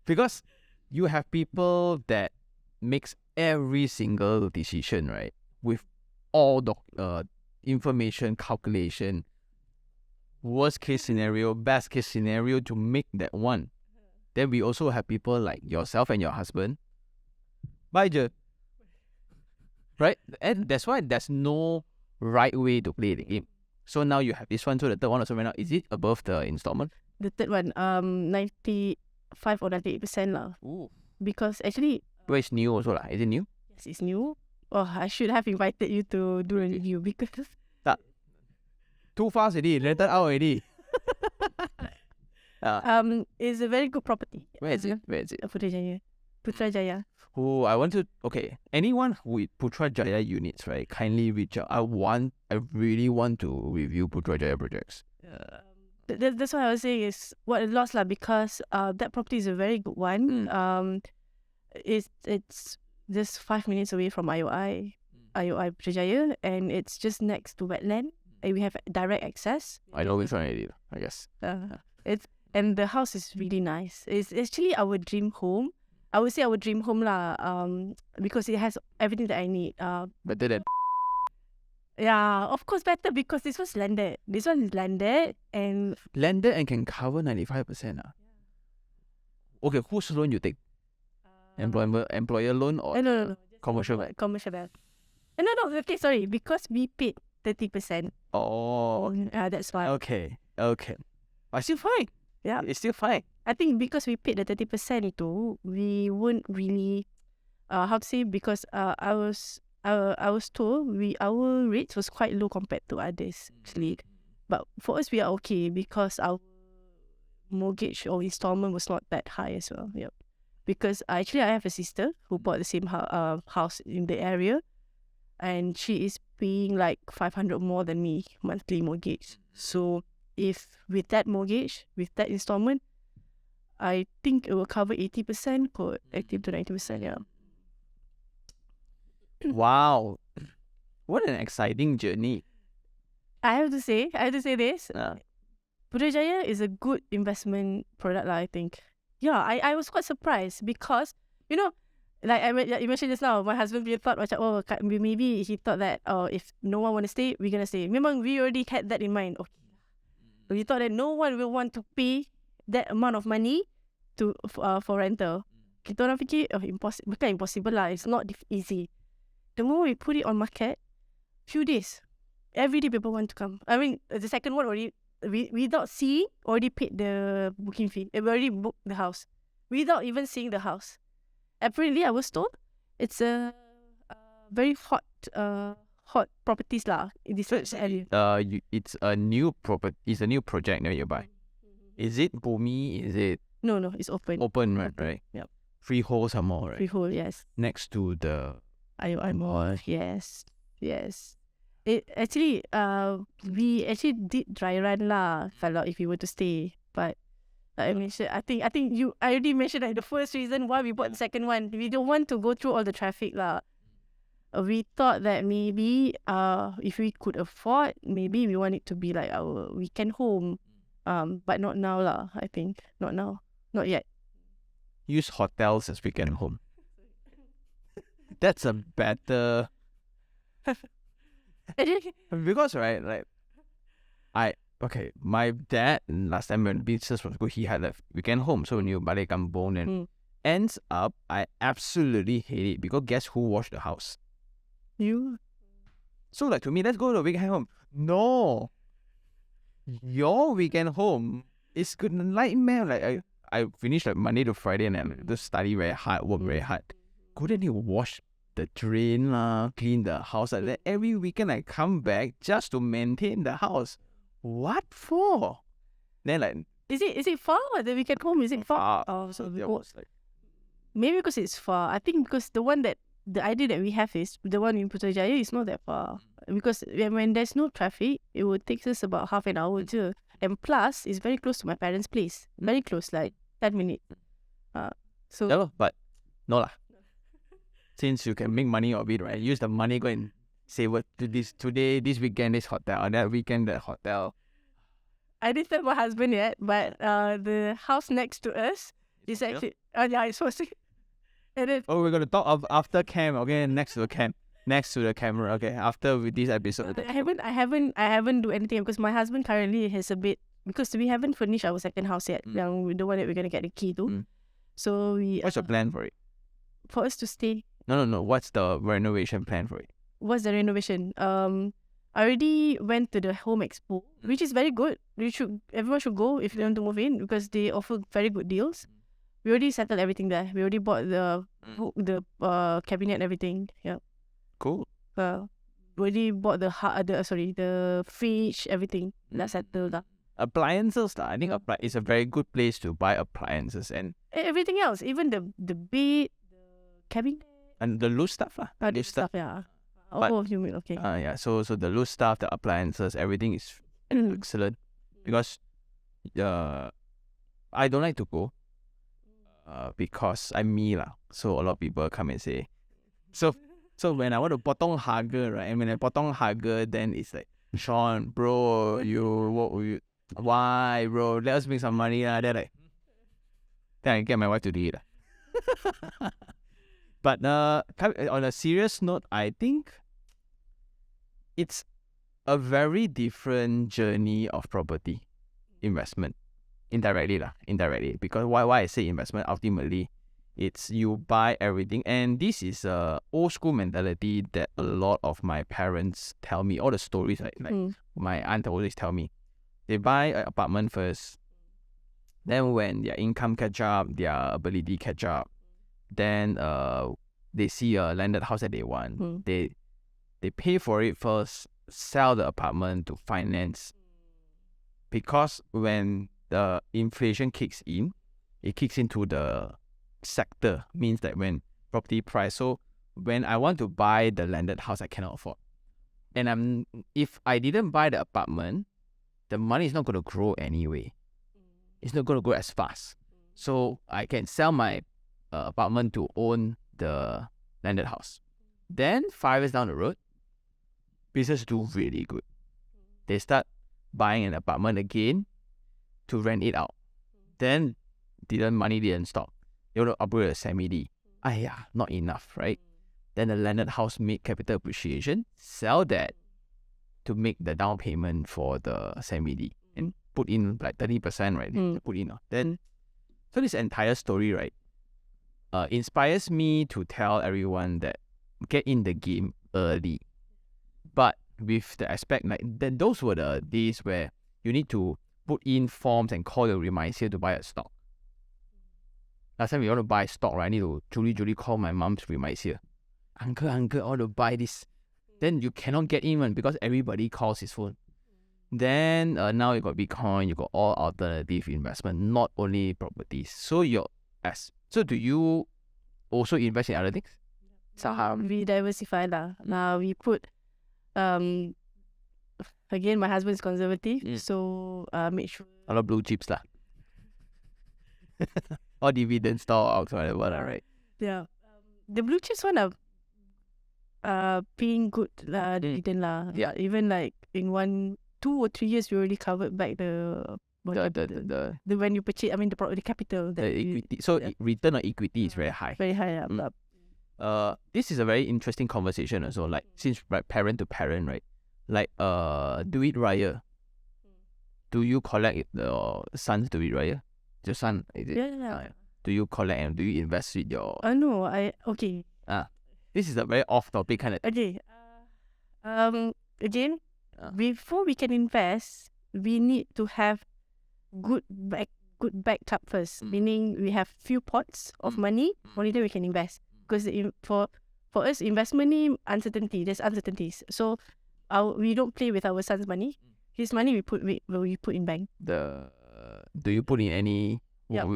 Because you have people that makes every single decision, right? With all the information, calculation, worst case scenario, best case scenario to make that one. Then we also have people like yourself and your husband. Bye je. Right? And that's why there's no right way to play the game. So now you have this one, so the third one also went out. Is it above the installment? The third one, 95 or 98% lah. Ooh. Because actually... Well, it's new also lah. Is it new? Yes, it's new. Oh, I should have invited you to do a review because... Too fast already. Rented out already. It's a very good property. Where is it? Putrajaya. Oh, I want to... Okay, anyone with Putrajaya units, right? Kindly reach out. I really want to review Putrajaya projects. That's what I was saying is what I lost lah because that property is a very good one. It's just 5 minutes away from IOI Putrajaya, and it's just next to wetland. And we have direct access. I know which one it is, I guess. And the house is really nice. It's actually our dream home. I would say our dream home lah. Because it has everything that I need. Better than... Yeah, of course better because this was landed. This one is landed and... Landed and can cover 95%. Okay, whose loan you take? Employer loan or no. commercial? Commercial bank. No, okay, sorry. Because we paid 30%. Oh. That's why. Okay. But still fine. Yeah. It's still fine. I think because we paid the 30% itu, we won't really... how to say? Because I was told our rates was quite low compared to others actually. But for us, we are okay because our mortgage or installment was not that high as well. Yep. Because actually I have a sister who bought the same house in the area, and she is paying like 500 more than me monthly mortgage. So if with that mortgage, with that installment, I think it will cover 80% or 80 to 90%. Yeah. Wow, what an exciting journey. I have to say this. Putrajaya is a good investment product lah, I think. Yeah, I was quite surprised because, you know, like you mentioned just now, my husband thought macam, maybe he thought that if no one want to stay, we're going to stay. Memang we already had that in mind. Okay. We thought that no one will want to pay that amount of money for rental. Kita orang fikir, bukan impossible lah. It's not easy. The moment we put it on market, few days, every day people want to come. I mean, the second one already, without seeing, already paid the booking fee. We already booked the house without even seeing the house. Apparently, I was told it's a very hot properties lah in this area. It's a new property. It's a new project that you buy. Is it Bumi? Is it? No, it's open. Open, right? Yep. Freehold some more, right? Freehold, yes. Next to the mall. Yes. It actually, we actually did dry run lah. If we were to stay, but like I mentioned, I think I already mentioned like the first reason why we bought the second one. We don't want to go through all the traffic lah. We thought that maybe if we could afford, maybe we want it to be like our weekend home. But not now lah. I think not now, not yet. Use hotels as weekend home. That's a better. Because right, like okay, my dad last time when business was good, he had a weekend home, so when you balik kampung, then ends up I absolutely hate it because guess who washed the house? You? So like to me, let's go to the weekend home. No, your weekend home is good nightmare. Like I finished like Monday to Friday and I just study very hard, work very hard. Couldn't you wash the drain clean the house like that? Every weekend I come back just to maintain the house. What for? Then like Is it far? The weekend home, is it far? Oh, so that was like maybe because it's far. I think because the idea that we have is the one in Putrajaya is not that far. Because when there's no traffic, it would take us about half an hour too. And plus, it's very close to my parents' place. Very close, like 10 minutes. So yeah, but no lah. Since you can make money of it, right? Use the money, go and say what this weekend this hotel, that weekend that hotel. I didn't tell my husband yet, but the house next to us is actually it's for sale. And then we're gonna talk of after cam, okay? Next to the camera, okay? After with this episode. I haven't do anything because my husband currently has a bit, because we haven't finished our second house yet. The one that we're gonna get the key to. So what's your plan for it? For us to stay. No. What's the renovation plan for it? What's the renovation? I already went to the Home Expo, which is very good. Everyone should go if they want to move in because they offer very good deals. We already settled everything there. We already bought the cabinet and everything. Yeah. Cool. Already bought the fridge, everything. That's settled. Appliances, I think it's a very good place to buy appliances and everything else, even the bed, the cabinet, and the loose stuff lah. Loose stuff, yeah. You mean okay? Yeah. So the loose stuff, the appliances, everything is excellent because I don't like to go because I'm me lah. So a lot of people come and say so when I want to potong harga, right? And when I potong harga, then it's like, Sean, bro, why, bro? Let us make some money. Then I get my wife to do it. But on a serious note, I think it's a very different journey of property investment. Indirectly. Because why I say investment, ultimately, it's you buy everything. And this is a old school mentality that a lot of my parents tell me. All the stories, like my aunt always tell me. They buy an apartment first. Then when their income catch up, their ability catch up, then they see a landed house that they want. They pay for it first, sell the apartment to finance. Because when the inflation kicks in, it kicks into the sector. Means that when property price. So when I want to buy the landed house, I cannot afford. And if I didn't buy the apartment, the money is not going to grow anyway. It's not going to grow as fast. So I can sell my apartment to own the landed house. Then 5 years down the road, business do really good. They start buying an apartment again to rent it out. Then money didn't stop. They want to upgrade a semi-D. Not enough, right? Then the landed house make capital appreciation, sell that to make the down payment for the semi-D and put in like 30%, right? Put in. Then, so this entire story, right, inspires me to tell everyone that get in the game early. But with the aspect, like, then those were the days where you need to put in forms and call your remisier to buy a stock. Last time we want to buy stock, right? I need to Julie call my mom's remisier. Uncle, I want to buy this. Then you cannot get in one because everybody calls his phone. Then now you got Bitcoin, you got all alternative investment, not only properties. So do you also invest in other things? So we diversify lah. Now we put again, my husband's conservative, so make sure a lot of blue chips lah. Or dividend stocks or whatever, right? Yeah. The blue chips one are paying good dividend lah. Yeah. Even like in 1, 2 or 3 years we already covered back the when you purchase, I mean the capital, the equity. So return on equity is very high. Very high. This is a very interesting conversation also. Like since like parent to parent, right? Like duit raya. do you collect the sons to be raya? Your son, is it? Yeah. Do you collect and do you invest with your... No, okay. This is a very off-topic kind of... Okay. Again, Ah. before we can invest, we need to have good backup first. Meaning we have few pots of money. Only then we can invest. Because for us, investment ni uncertainty. There's uncertainties. So we don't play with our son's money. His money we put in bank. Do you put in any... Yeah.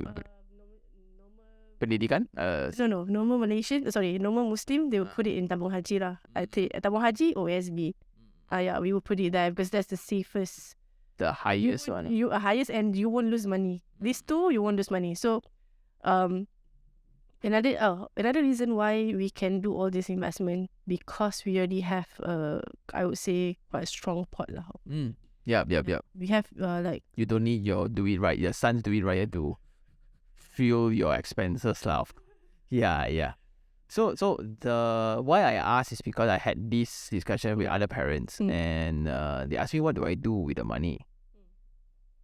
Pendidikan? No. Normal Malaysian, normal Muslim, they will put it in tabung haji lah. I think tabung haji or ASB. Yeah, we will put it there because that's the safest. The highest one. You are highest and you won't lose money. These two, you won't lose money. So, another reason why we can do all this investment because we already have I would say quite a strong pot lah. Yep. We have you don't need your sons do it right to fuel your expenses lah. Yeah. So the why I asked is because I had this discussion with other parents and they asked me what do I do with the money.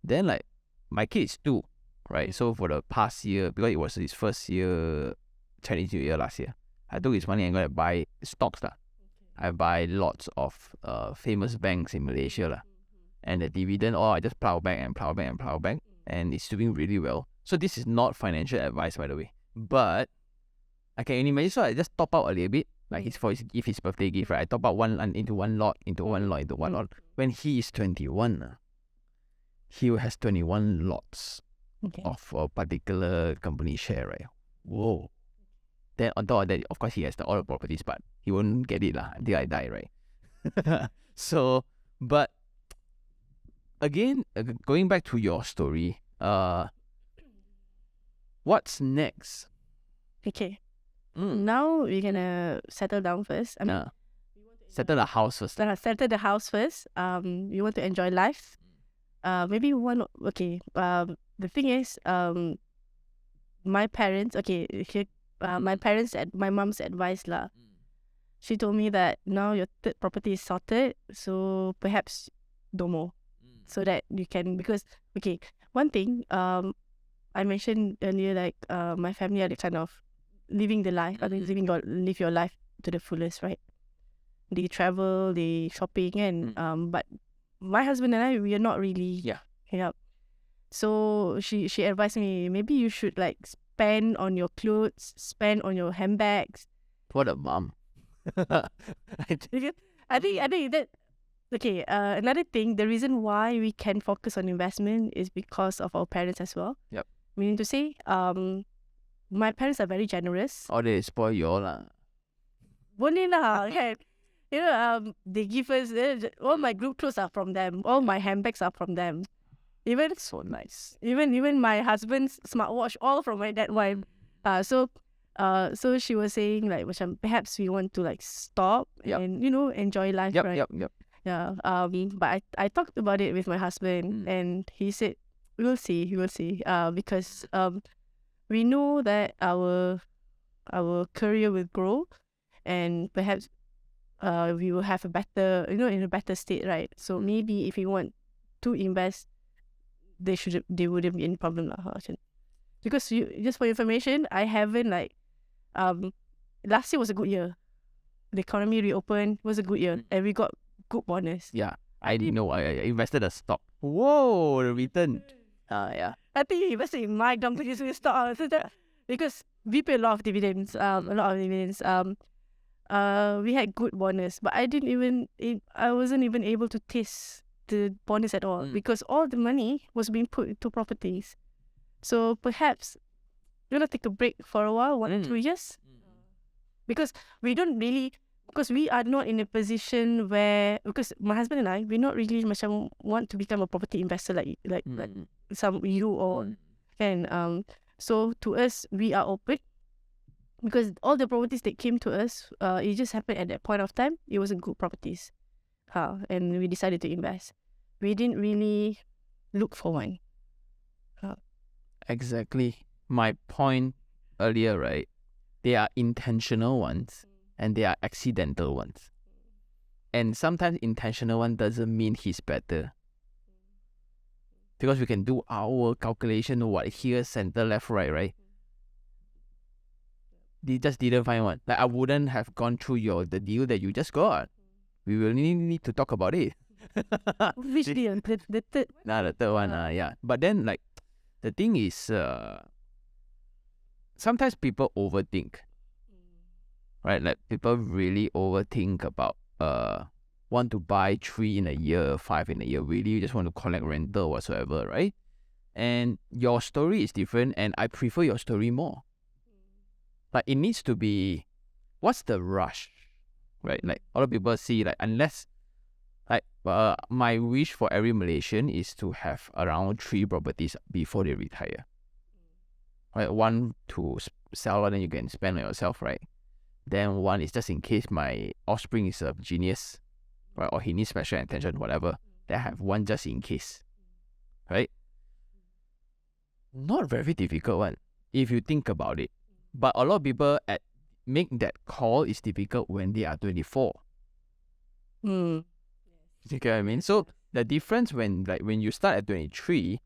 Then like my kid is 2, right? So for the past year, because it was his first year Chinese New Year last year, I took his money and gonna buy stocks lah. I buy lots of famous banks in Malaysia lah. And the dividend I just plow back, and it's doing really well. So this is not financial advice, by the way. But I can imagine, so I just top out a little bit, like his birthday gift, right? I top out into one lot. When he is 21, he has 21 lots of a particular company share, right? Whoa. Then on top of that, of course, he has all the properties, but he won't get it until I die, right? So, but again, going back to your story, what's next? Okay. Now we're gonna settle down first. Settle the house first. Settle the house first. We want to enjoy life. Maybe one. Okay. The thing is, my parents. Okay. My mom's advice lah. She told me that now your third property is sorted, so perhaps no more, so that you can, because okay, one thing I mentioned earlier, like my family are the kind of living the life. I mean, live your life to the fullest, right? They travel, they shopping, and but my husband and I, we are not really. Yeah. So she advised me, maybe you should like spend on your clothes, spend on your handbags. What a mom. I think that. Okay, another thing, the reason why we can focus on investment is because of our parents as well. Yep. Meaning to say, my parents are very generous. Or they spoil you all lah. Boleh lah, kan? You know, they give us, all my group clothes are from them. All my handbags are from them. Even so nice. Even my husband's smartwatch, all from my dad wife. So she was saying like, perhaps we want to like stop and enjoy life, right? Yep. Yeah. But I talked about it with my husband, and he said, we'll see. Because we know that our career will grow, and perhaps we will have a better, in a better state, right? So maybe if we want to invest, there wouldn't be any problem lah. Because just for information, I haven't last year was a good year. The economy reopened, was a good year, and we got good bonus. Yeah, I didn't know. I invested a stock. Whoa, the return. Yeah. I think you invested in my company's stock because we pay a lot of dividends. We had good bonus, but I wasn't even able to taste the bonus at all because all the money was being put into properties. So perhaps you want to take a break for a while, 1 or 2 years, because we are not in a position where, because my husband and I, we're not really want to become a property investor like some you or and so to us, we are open, because all the properties that came to us, it just happened at that point of time. It wasn't good properties, and we decided to invest. We didn't really look for one. Exactly. My point earlier, right? They are intentional ones and they are accidental ones. And sometimes intentional one doesn't mean he's better. because we can do our calculation, what here, center, left, right? They just didn't find one. Like I wouldn't have gone through the deal that you just got. We will need to talk about it. Which deal? The third? Nah, the third one, yeah. But then like the thing is, sometimes people overthink, right? Like people really overthink about want to buy 3 in a year, 5 in a year. Really, you just want to collect rental whatsoever, right? And your story is different, and I prefer your story more. Like it needs to be, what's the rush, right? Like a lot of people see like unless, like my wish for every Malaysian is to have around 3 properties before they retire. Right, one to sell and then you can spend on yourself, right? Then one is just in case my offspring is a genius, right? Or he needs special attention, whatever. Then I have one just in case, right? Not very difficult one if you think about it. But a lot of people make that call is difficult when they are 24. You get what I mean? So the difference when you start at 23,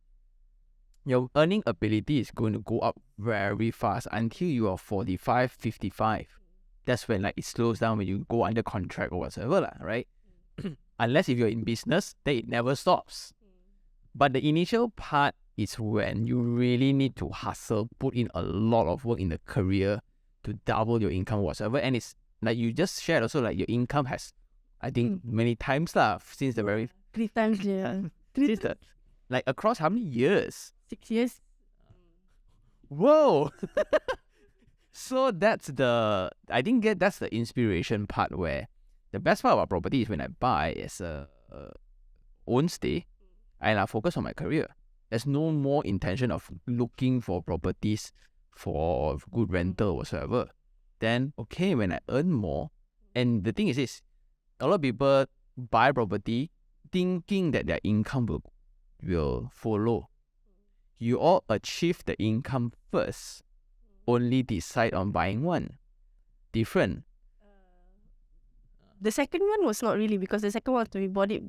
your earning ability is going to go up very fast until you are 45, 55. That's when like it slows down when you go under contract or whatsoever, right? Unless if you're in business, then it never stops. But the initial part is when you really need to hustle, put in a lot of work in the career to double your income whatsoever. And it's like you just shared also, like your income has, I think, many times since the very 3 times, yeah. since the, like across how many years? 6 years. Whoa. So that's that's the inspiration part, where the best part about property is when I buy as a own stay and I focus on my career. There's no more intention of looking for properties for good rental whatsoever. Then, okay, when I earn more, and the thing is this, a lot of people buy property thinking that their income will follow. You all achieve the income first, only decide on buying one. Different. The second one was not really, because the second one we bought it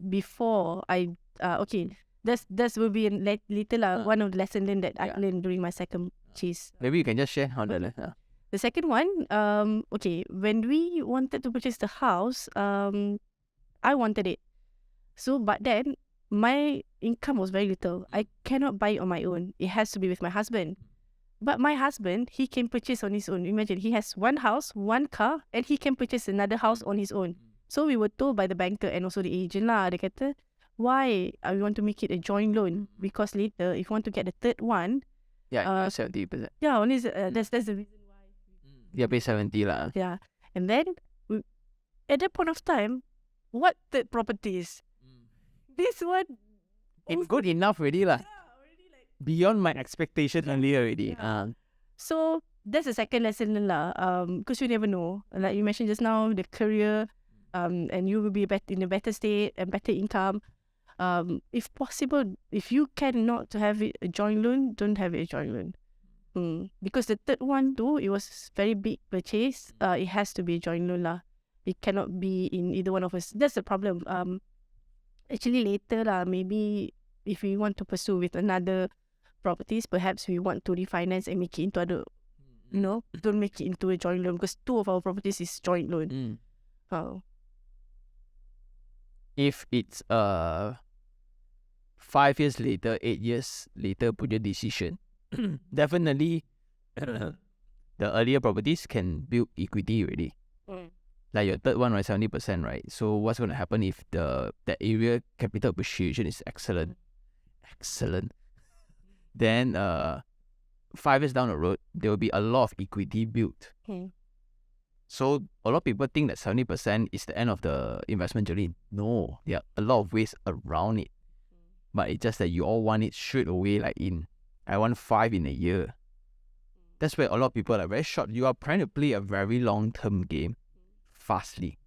before I okay. That will be little one of the lesson learned that I learned during my second purchase. Maybe you can just share how The second one, okay, when we wanted to purchase the house, I wanted it. So, but then my income was very little. I cannot buy it on my own. It has to be with my husband. But my husband, he can purchase on his own. Imagine, he has one house, one car, and he can purchase another house on his own. So we were told by the banker and also the agent lah, dia kata, why we want to make it a joint loan? Because later, if you want to get the third one, 70%. Yeah, only that's the reason why. Yeah, pay 70 lah. Yeah, and then at that point of time, what third properties? This one, it's good enough already lah. Beyond my expectation earlier already. So that's the second lesson lah. Because you never know. Like you mentioned just now, the career, and you will be in a better state and better income. If possible, if you cannot to have it a joint loan, don't have it a joint loan. Because the third one too, it was very big purchase. It has to be a joint loan lah. It cannot be in either one of us. That's the problem. Actually later lah, maybe if we want to pursue with another properties, perhaps we want to refinance and make it into other, don't make it into a joint loan, because 2 of our properties is joint loan. If it's 5 years later, 8 years later, put your decision, definitely the earlier properties can build equity already. Like your third one, right, 70%, right? So what's going to happen if the area capital appreciation is excellent? Then 5 years down the road, there will be a lot of equity built. So a lot of people think that 70% is the end of the investment journey. No, there are a lot of ways around it. But it's just that you all want it straight away, like I want 5 in a year. That's where a lot of people are very short. You are trying to play a very long-term game fastly.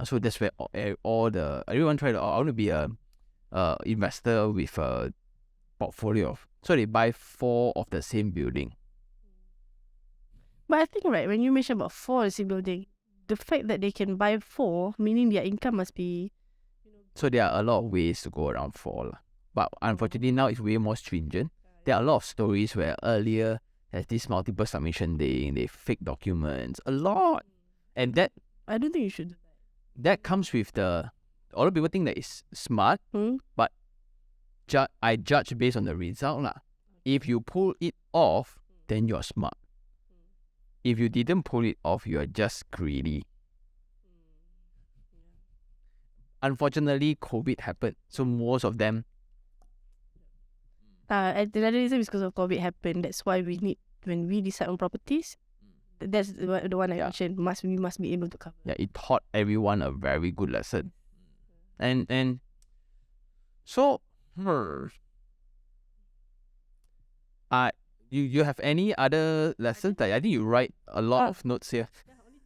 So that's where everyone try to, I want to be a investor with a portfolio of, so they buy 4 of the same building. But I think, right, when you mention about 4 of the same building, the fact that they can buy 4, meaning their income must be... So there are a lot of ways to go around 4 lah. But unfortunately now it's way more stringent. There are a lot of stories where earlier there's this multiple submission thing, they fake documents, a lot. And that I don't think you should. that comes with a lot of people think that it's smart, but I judge based on the result lah. If you pull it off, then you're smart. If you didn't pull it off, you're just greedy. Unfortunately, COVID happened, so most of them. Another reason is because of COVID happened. That's why we need, when we decide on properties, that's the one I mentioned. We must be able to cover. Yeah, it taught everyone a very good lesson. And so, you have any other lessons? I think you write a lot of notes here.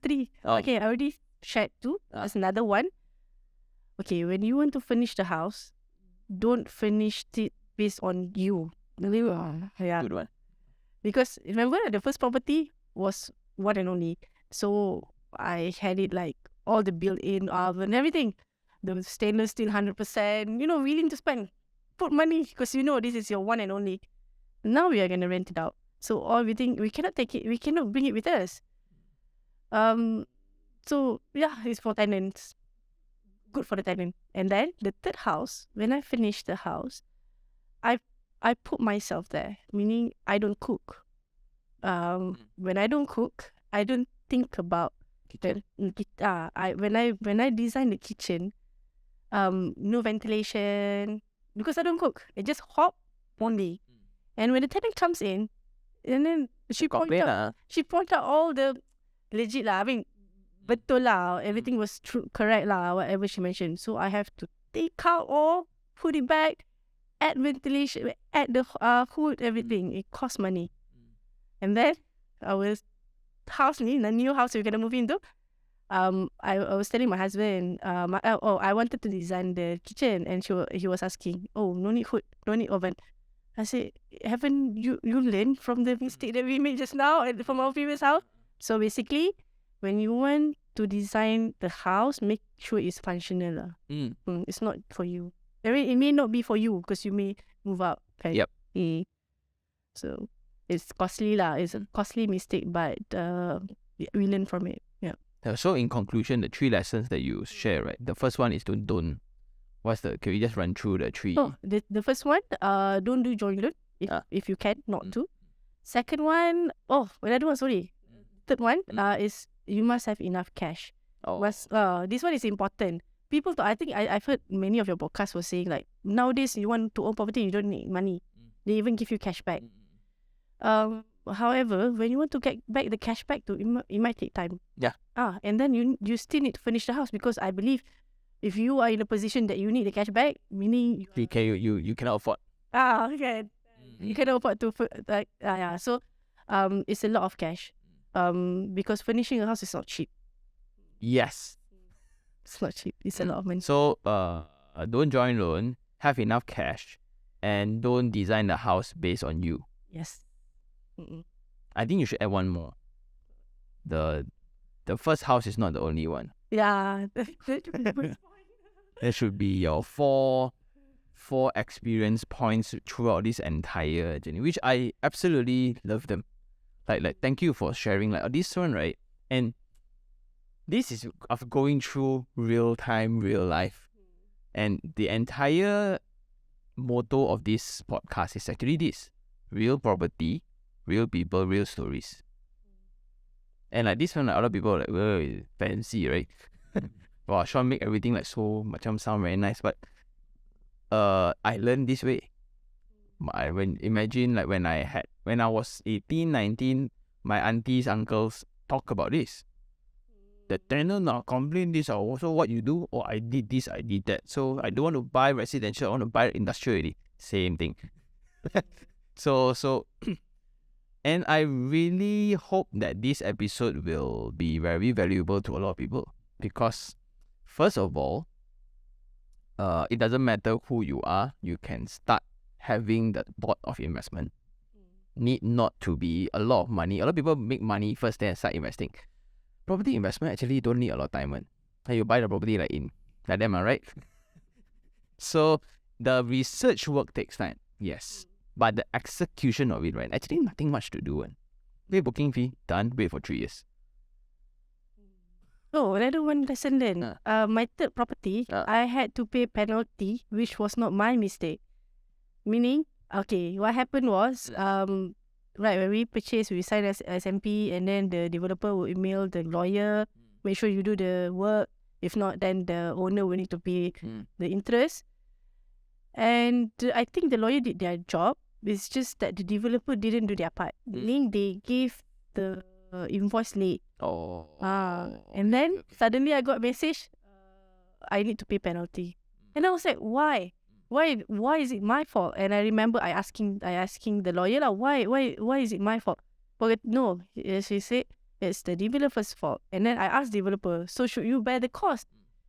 3. Okay, I already shared 2. There's another one. Okay, when you want to finish the house, don't finish it based on you. Yeah. Good one. Because remember, the first property was one and only. So I had it like all the built-in oven, everything. The stainless steel 100%, willing to spend. Put money because this is your one and only. Now we are going to rent it out. So all we think, we cannot take it, we cannot bring it with us. So yeah, it's for tenants. Good for the tenant. And then the third house, when I finish the house, I put myself there, meaning I don't cook. When I don't cook, I don't think about kitchen. When I design the kitchen, no ventilation, because I don't cook. I just hop only. And when the tenant comes in, and then she pointed out all the legit lah. I mean, betul lah. Everything was correct lah. Whatever she mentioned. So I have to take out all, put it back, add ventilation, add the hood, everything. It costs money. And then our house, the new house we're gonna move into, I was telling my husband, I wanted to design the kitchen, and he was asking, no need hood, no need oven. I said, haven't you learned from the mistake that we made just now from our previous house? So basically, when you want to design the house, make sure it's functional. It's not for you. It may not be for you because you may move out. Okay? Yep. So it's costly lah. It's a costly mistake, but we learn from it. Yeah. So in conclusion, the 3 lessons that you share, right? The first one is to don't. Can we just run through the 3? The first one, don't do joint loan if you can not to. Second one, third one is you must have enough cash. This one is important. People, I think I've heard many of your podcasts were saying like, nowadays you want to own property, you don't need money. They even give you cash back. However, when you want to get back the cash back, it might take time. Yeah. And then you still need to finish the house, because I believe if you are in a position that you need the cash back, meaning you cannot afford. Okay. You cannot afford to So it's a lot of cash. Because furnishing a house is not cheap. Yes. It's not cheap. It's a lot of money. So don't join loan, have enough cash, and don't design the house based on you. Yes. I think you should add one more. The first house is not the only one. Yeah. There should be your four experience points throughout this entire journey, which I absolutely love them. Like thank you for sharing this one, right? And this is of going through real time, real life. And the entire motto of this podcast is actually this: real property, real people, real stories. And this one, a lot of people are like, well, fancy, right? Wow, Sean make everything so macam sound very nice, but I learned this way. Imagine when I was 18, 19, my aunties, uncles talk about this. The tenant now complain this, also what you do, I did this, I did that. So I don't want to buy residential, I want to buy industrial already. Same thing. So and I really hope that this episode will be very valuable to a lot of people, because first of all, it doesn't matter who you are, you can start having the thought of investment. Need not to be a lot of money. A lot of people make money first, then start investing. Property investment actually don't need a lot of time. You buy the property like them, right? So the research work takes time, yes. But the execution of it, right, actually nothing much to do. Pay booking fee, done, wait for 3 years. Oh, another one lesson learned. My third property, I had to pay penalty, which was not my mistake. Meaning, okay, what happened was, right, when we purchased, we signed as SMP, and then the developer will email the lawyer, make sure you do the work. If not, then the owner will need to pay the interest. And I think the lawyer did their job. It's just that the developer didn't do their part. Meaning they gave the invoice late. And then suddenly I got a message, I need to pay penalty. And I was like, why? Why is it my fault? And I remember I asking the lawyer lah, why is it my fault? But no, she said it's the developer's fault. And then I asked the developer, so should you bear the cost?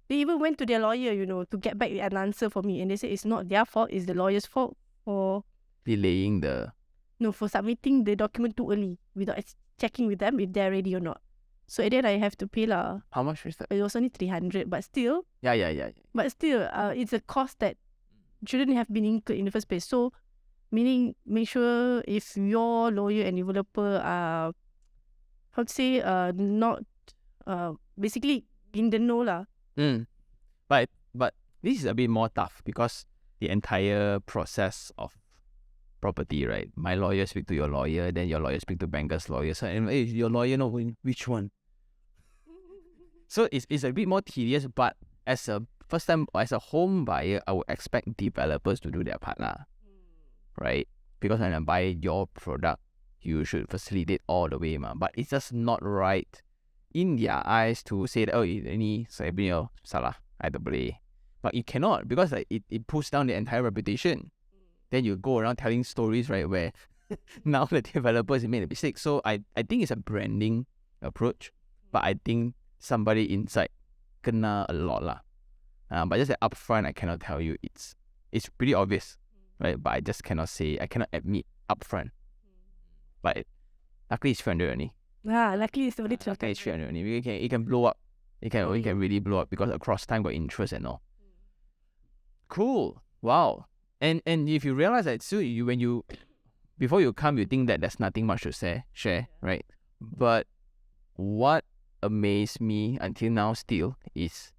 They even went to their lawyer, to get back an answer for me. And they said it's not their fault, it's the lawyer's fault for delaying for submitting the document too early without checking with them if they're ready or not. So then I have to pay lah. How much is that? It was only 300, but still. Yeah. But still, it's a cost that shouldn't have been incurred in the first place. So, meaning, make sure if your lawyer and developer are, not, basically in the know lah. But this is a bit more tough because the entire process of property, right? My lawyer speak to your lawyer, then your lawyer speak to banker's lawyer. So, your lawyer know which one. So it's a bit more tedious, but as a first time, as a home buyer, I would expect developers to do their part lah, right? Because when I buy your product, you should facilitate all the way ma. But it's just not right in their eyes to say that, ini saya punya salah, I don't boleh. But you cannot, because it pulls down the entire reputation. Then you go around telling stories, right, where now the developers made a mistake. So I think it's a branding approach, but I think somebody inside kena a lot lah. But just that upfront, I cannot tell you. It's pretty obvious, right? But I just cannot admit upfront. But luckily it's 300 only. Luckily it's only 300. Luckily it's 300 only. It can blow up. It can really blow up because across time got interest and all. Cool. Wow. And if you realize that, so before you come, you think that there's nothing much to share, right? But what amazed me until now still is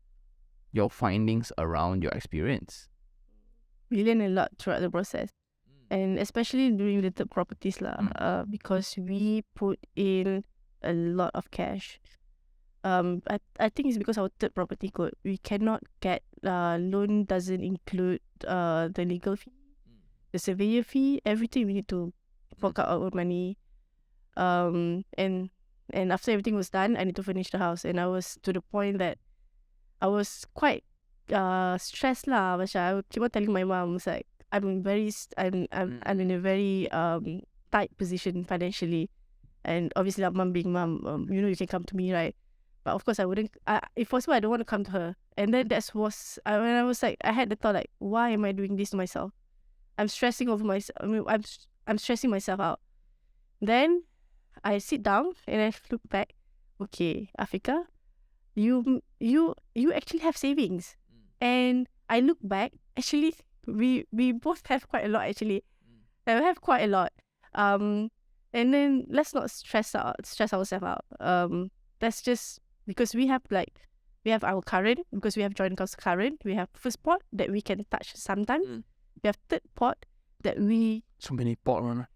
your findings around your experience. We learn a lot throughout the process, and especially during the third properties lah, because we put in a lot of cash. I think it's because our third property code, we cannot get loan doesn't include the legal fee, the surveyor fee, everything we need to fork out our own money. And after everything was done, I need to finish the house, and I was to the point that I was quite stressed lah. I would keep on telling my mom, it's like I'm in a very tight position financially, and obviously mom being mom, you can come to me, right? But of course I wouldn't. If possible, I don't want to come to her. And then when I was like, I had the thought like, why am I doing this to myself? I'm stressing over myself. I'm stressing myself out. Then I sit down and I look back. Okay, Afika, you actually have savings. And I look back. Actually, we both have quite a lot. Actually, we have quite a lot. And then let's not stress ourselves out. That's just because we have our current, because we have joint accounts current. We have first pot that we can touch sometimes. We have third pot that we... So many pot runner.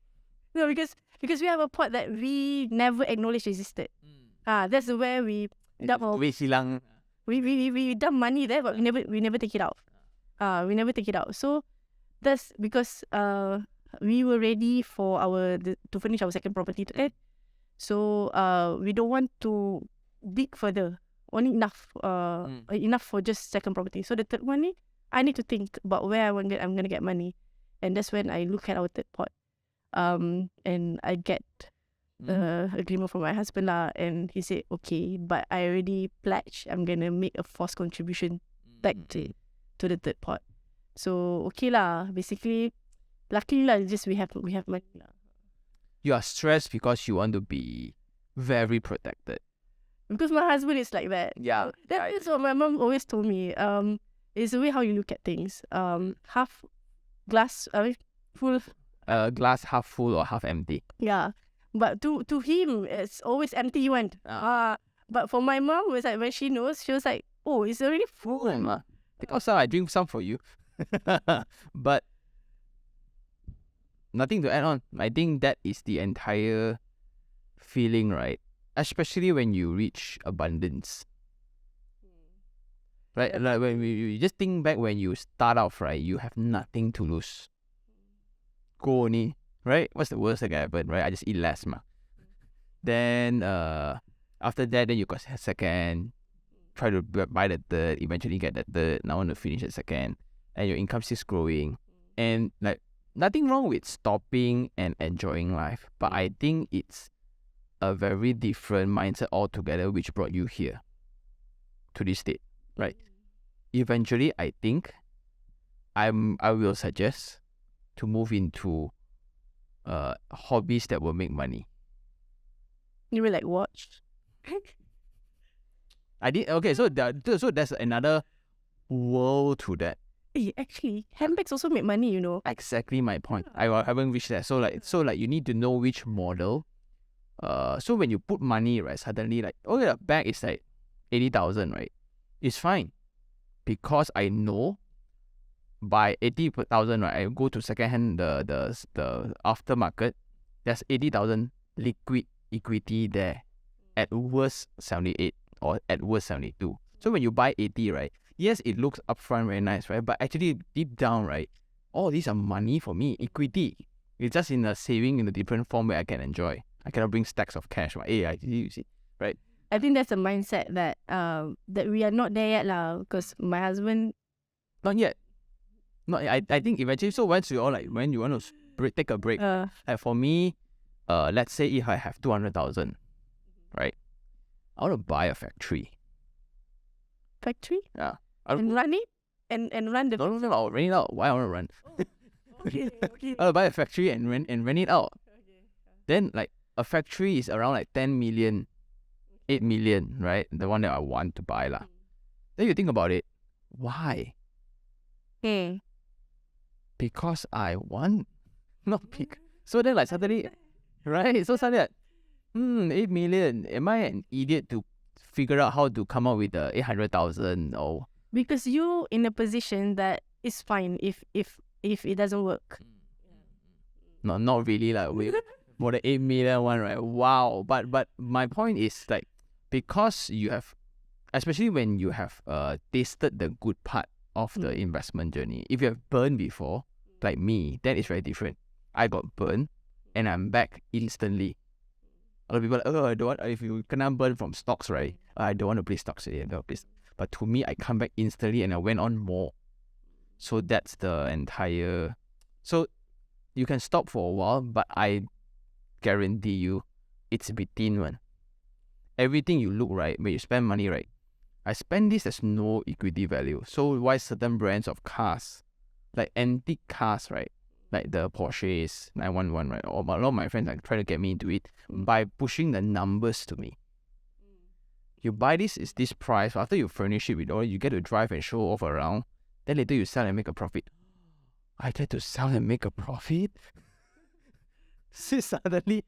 No, because we have a pot that we never acknowledged existed. That's where we dump we dump money there, but we never take it out. We never take it out. So that's because we were ready for to finish our second property to end. So we don't want to dig further. Only enough for just second property. So the third one, I need to think about where I'm gonna get money, and that's when I look at our third pot, and I get agreement from my husband lah, and he said okay, but I already pledged I'm gonna make a forced contribution back to the third pot. So okay lah, basically, luckily lah, just we have money lah. You are stressed because you want to be very protected. Because my husband is like that. Yeah. That is what my mom always told me. It's the way how you look at things. Half glass, full. Glass half full or half empty. Yeah, but to him, it's always empty one. But for my mom, was like when she knows, she was like, "Oh, it's already full." Take out some, I drink some for you. But nothing to add on. I think that is the entire feeling, right? Especially when you reach abundance. Right? Yeah. Like when you just think back when you start off, right? You have nothing to lose. Go only, right? What's the worst that can happen, right? I just eat less, ma. Then after that, then you got second. Try to buy the third. Eventually get the third. Now want to finish the second, and your income still growing. And like nothing wrong with stopping and enjoying life, but I think it's a very different mindset altogether, which brought you here to this state, right? Eventually, I think I will suggest to move into hobbies that will make money. You will like watch. I did okay. So there's another world to that. Actually, handbags also make money, you know. Exactly my point. I haven't reached that. So like you need to know which model. So when you put money, right, suddenly like, oh yeah, the bag is like 80,000, right? It's fine, because I know by 80,000, right, I go to secondhand the aftermarket. There's 80,000 liquid equity there, at worst 78 or at worst 72. So when you buy 80, right, yes, it looks upfront very nice, right? But actually deep down, right, all these are money for me, equity. It's just in a saving in a different form where I can enjoy. I cannot bring stacks of cash. Right? Hey, you see, right? I think that's a mindset that that we are not there yet lah. Because my husband, Not yet. I think eventually. So once you all like when you want to take a break, like for me, let's say if I have 200,000, right, I want to buy a factory. Factory? Yeah. And run it? And run the... No, I'll rent it out. Why I want to run? Okay. I want to buy a factory and rent it out. Then like a factory is around like 10 million, 8 million, right? The one that I want to buy lah. Then you think about it. Why? Because I want. Not because. So then like suddenly, right? So suddenly like, 8 million. Am I an idiot to figure out how to come up with the 800,000 or... Because you in a position that it's fine if it doesn't work. No, not really like for the 8 million one, right? Wow. But my point is like, because you have, especially when you have tasted the good part of the investment journey. If you have burned before, like me, then it's very different. I got burned and I'm back instantly. A lot of people are like, oh, I don't want, if you cannot burn from stocks, right? I don't want to play stocks today. But to me, I come back instantly and I went on more. So that's the entire... So you can stop for a while, but I guarantee you, it's within one. Everything you look, right, when you spend money, right, I spend this as no equity value. So why certain brands of cars, like antique cars, right, like the Porsches 911, right, or a lot of my friends like try to get me into it by pushing the numbers to me. You buy this, is this price. After you furnish it with all, you get to drive and show off around. Then later you sell and make a profit. I get to sell and make a profit? See, suddenly,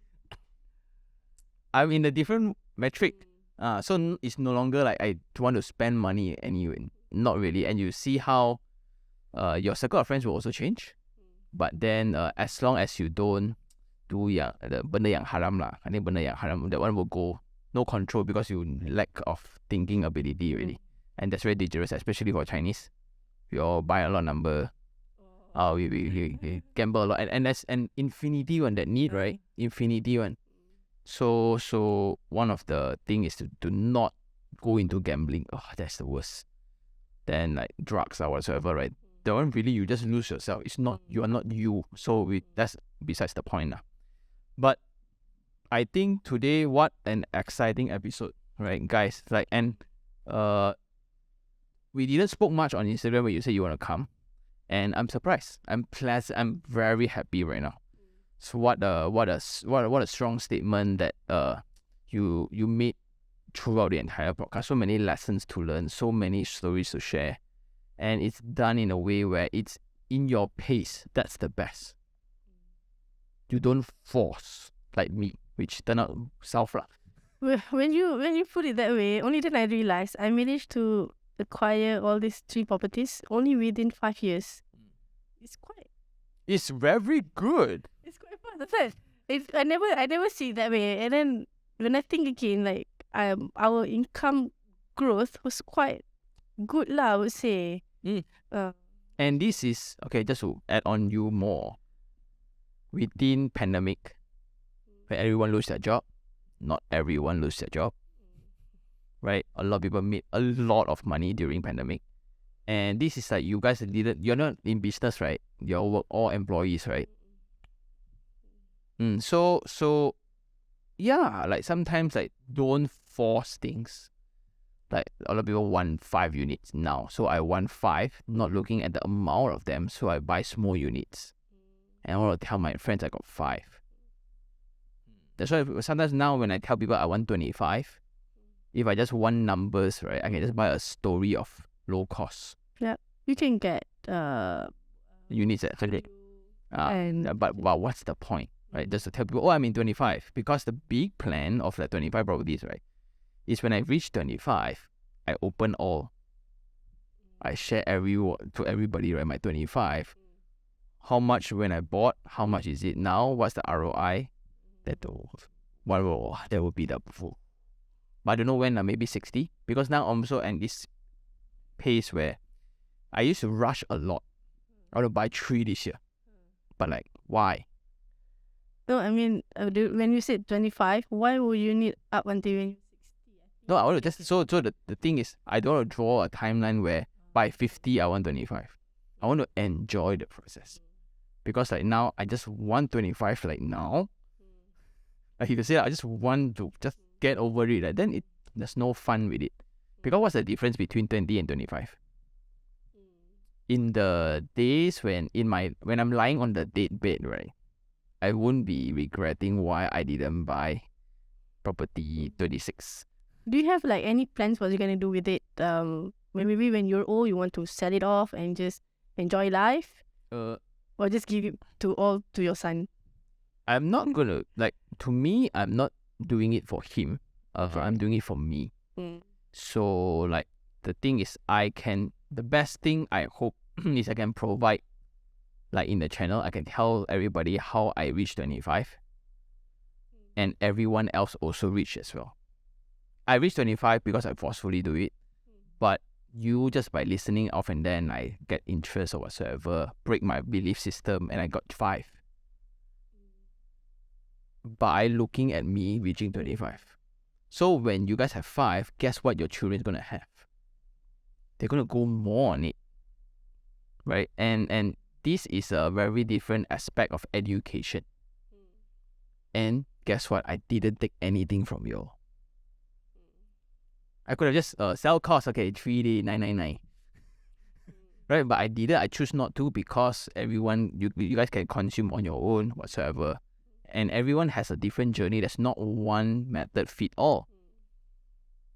I'm in a different metric. So it's no longer like I want to spend money anyway. Not really. And you see how your circle of friends will also change. But then as long as you don't do the benda yang haram lah, I think benda yang haram, that one will go no control because you lack of thinking ability really. And that's very dangerous, especially for Chinese. We all buy a lot of number. We gamble a lot. And that's an infinity one, that need, right? Infinity one. So one of the thing is to not go into gambling. Oh, that's the worst. Then like drugs or whatsoever, right? That one really, you just lose yourself. It's not, you are not you. So that's besides the point now. But I think today, what an exciting episode, right, guys? Like, and we didn't spoke much on Instagram when you said you want to come, and I'm surprised. I'm very happy right now. So what a strong statement that you made throughout the entire podcast. So many lessons to learn, so many stories to share, and it's done in a way where it's in your pace. That's the best. You don't force like me, which turned out south lah. When you put it that way, only then I realized I managed to acquire all these 3 properties only within 5 years. It's very good. It's quite fast. That's it. I never see it that way. And then when I think again, like our income growth was quite good lah, I would say. And this is okay. Just to add on you more, within pandemic, where everyone lose their job, not everyone lose their job, right? A lot of people made a lot of money during pandemic, and this is like you guys you're not in business, right? You're all employees, right? So yeah, like sometimes like don't force things. Like a lot of people want 5 units now, so I want 5, not looking at the amount of them, so I buy small units. And I want to tell my friends I got 5. That's why sometimes now when I tell people I want 25, if I just want numbers, right, I can just buy a story of low cost. Yeah, you can get units at 100. and But what's the point, right? Just to tell people, oh, I'm in 25. Because the big plan of the 25 properties, right, is when I reach 25, I open all. I share to everybody, right, my 25. How much when I bought, how much is it now, what's the ROI? That will be the full. But I don't know when, maybe 60. Because now I'm also at this pace where I used to rush a lot. I want to buy 3 this year. But like, why? no, I mean when you said 25, why would you need up until when you're 60? No, I want to just so the thing is, I don't want to draw a timeline where by 50 I want 25. I want to enjoy the process. Because like now I just want 25 like now. Like if you say I just want to just get over it, like, then there's no fun with it. Because what's the difference between 20 and 25? In the days when I'm lying on the dead bed, right, I won't be regretting why I didn't buy property 26. Do you have like any plans what you're gonna do with it? Maybe when you're old, you want to sell it off and just enjoy life, or just give it to your son? I'm not gonna to me. I'm not doing it for him. I'm doing it for me. So like the thing is, the best thing I hope is I can provide, like in the channel, I can tell everybody how I reached 25, and everyone else also reach as well. I reached 25 because I forcefully do it, but you just by listening off and then I get interest or whatsoever, break my belief system, and I got 5 by looking at me reaching 25. So when you guys have 5, guess what your children's gonna have? They're gonna go more on it, right? And this is a very different aspect of education. And guess what? I didn't take anything from you. I could have just sell cost, okay, 3D 999, right? But I didn't. I choose not to because everyone, you guys can consume on your own whatsoever, and everyone has a different journey. There's not one method fit all.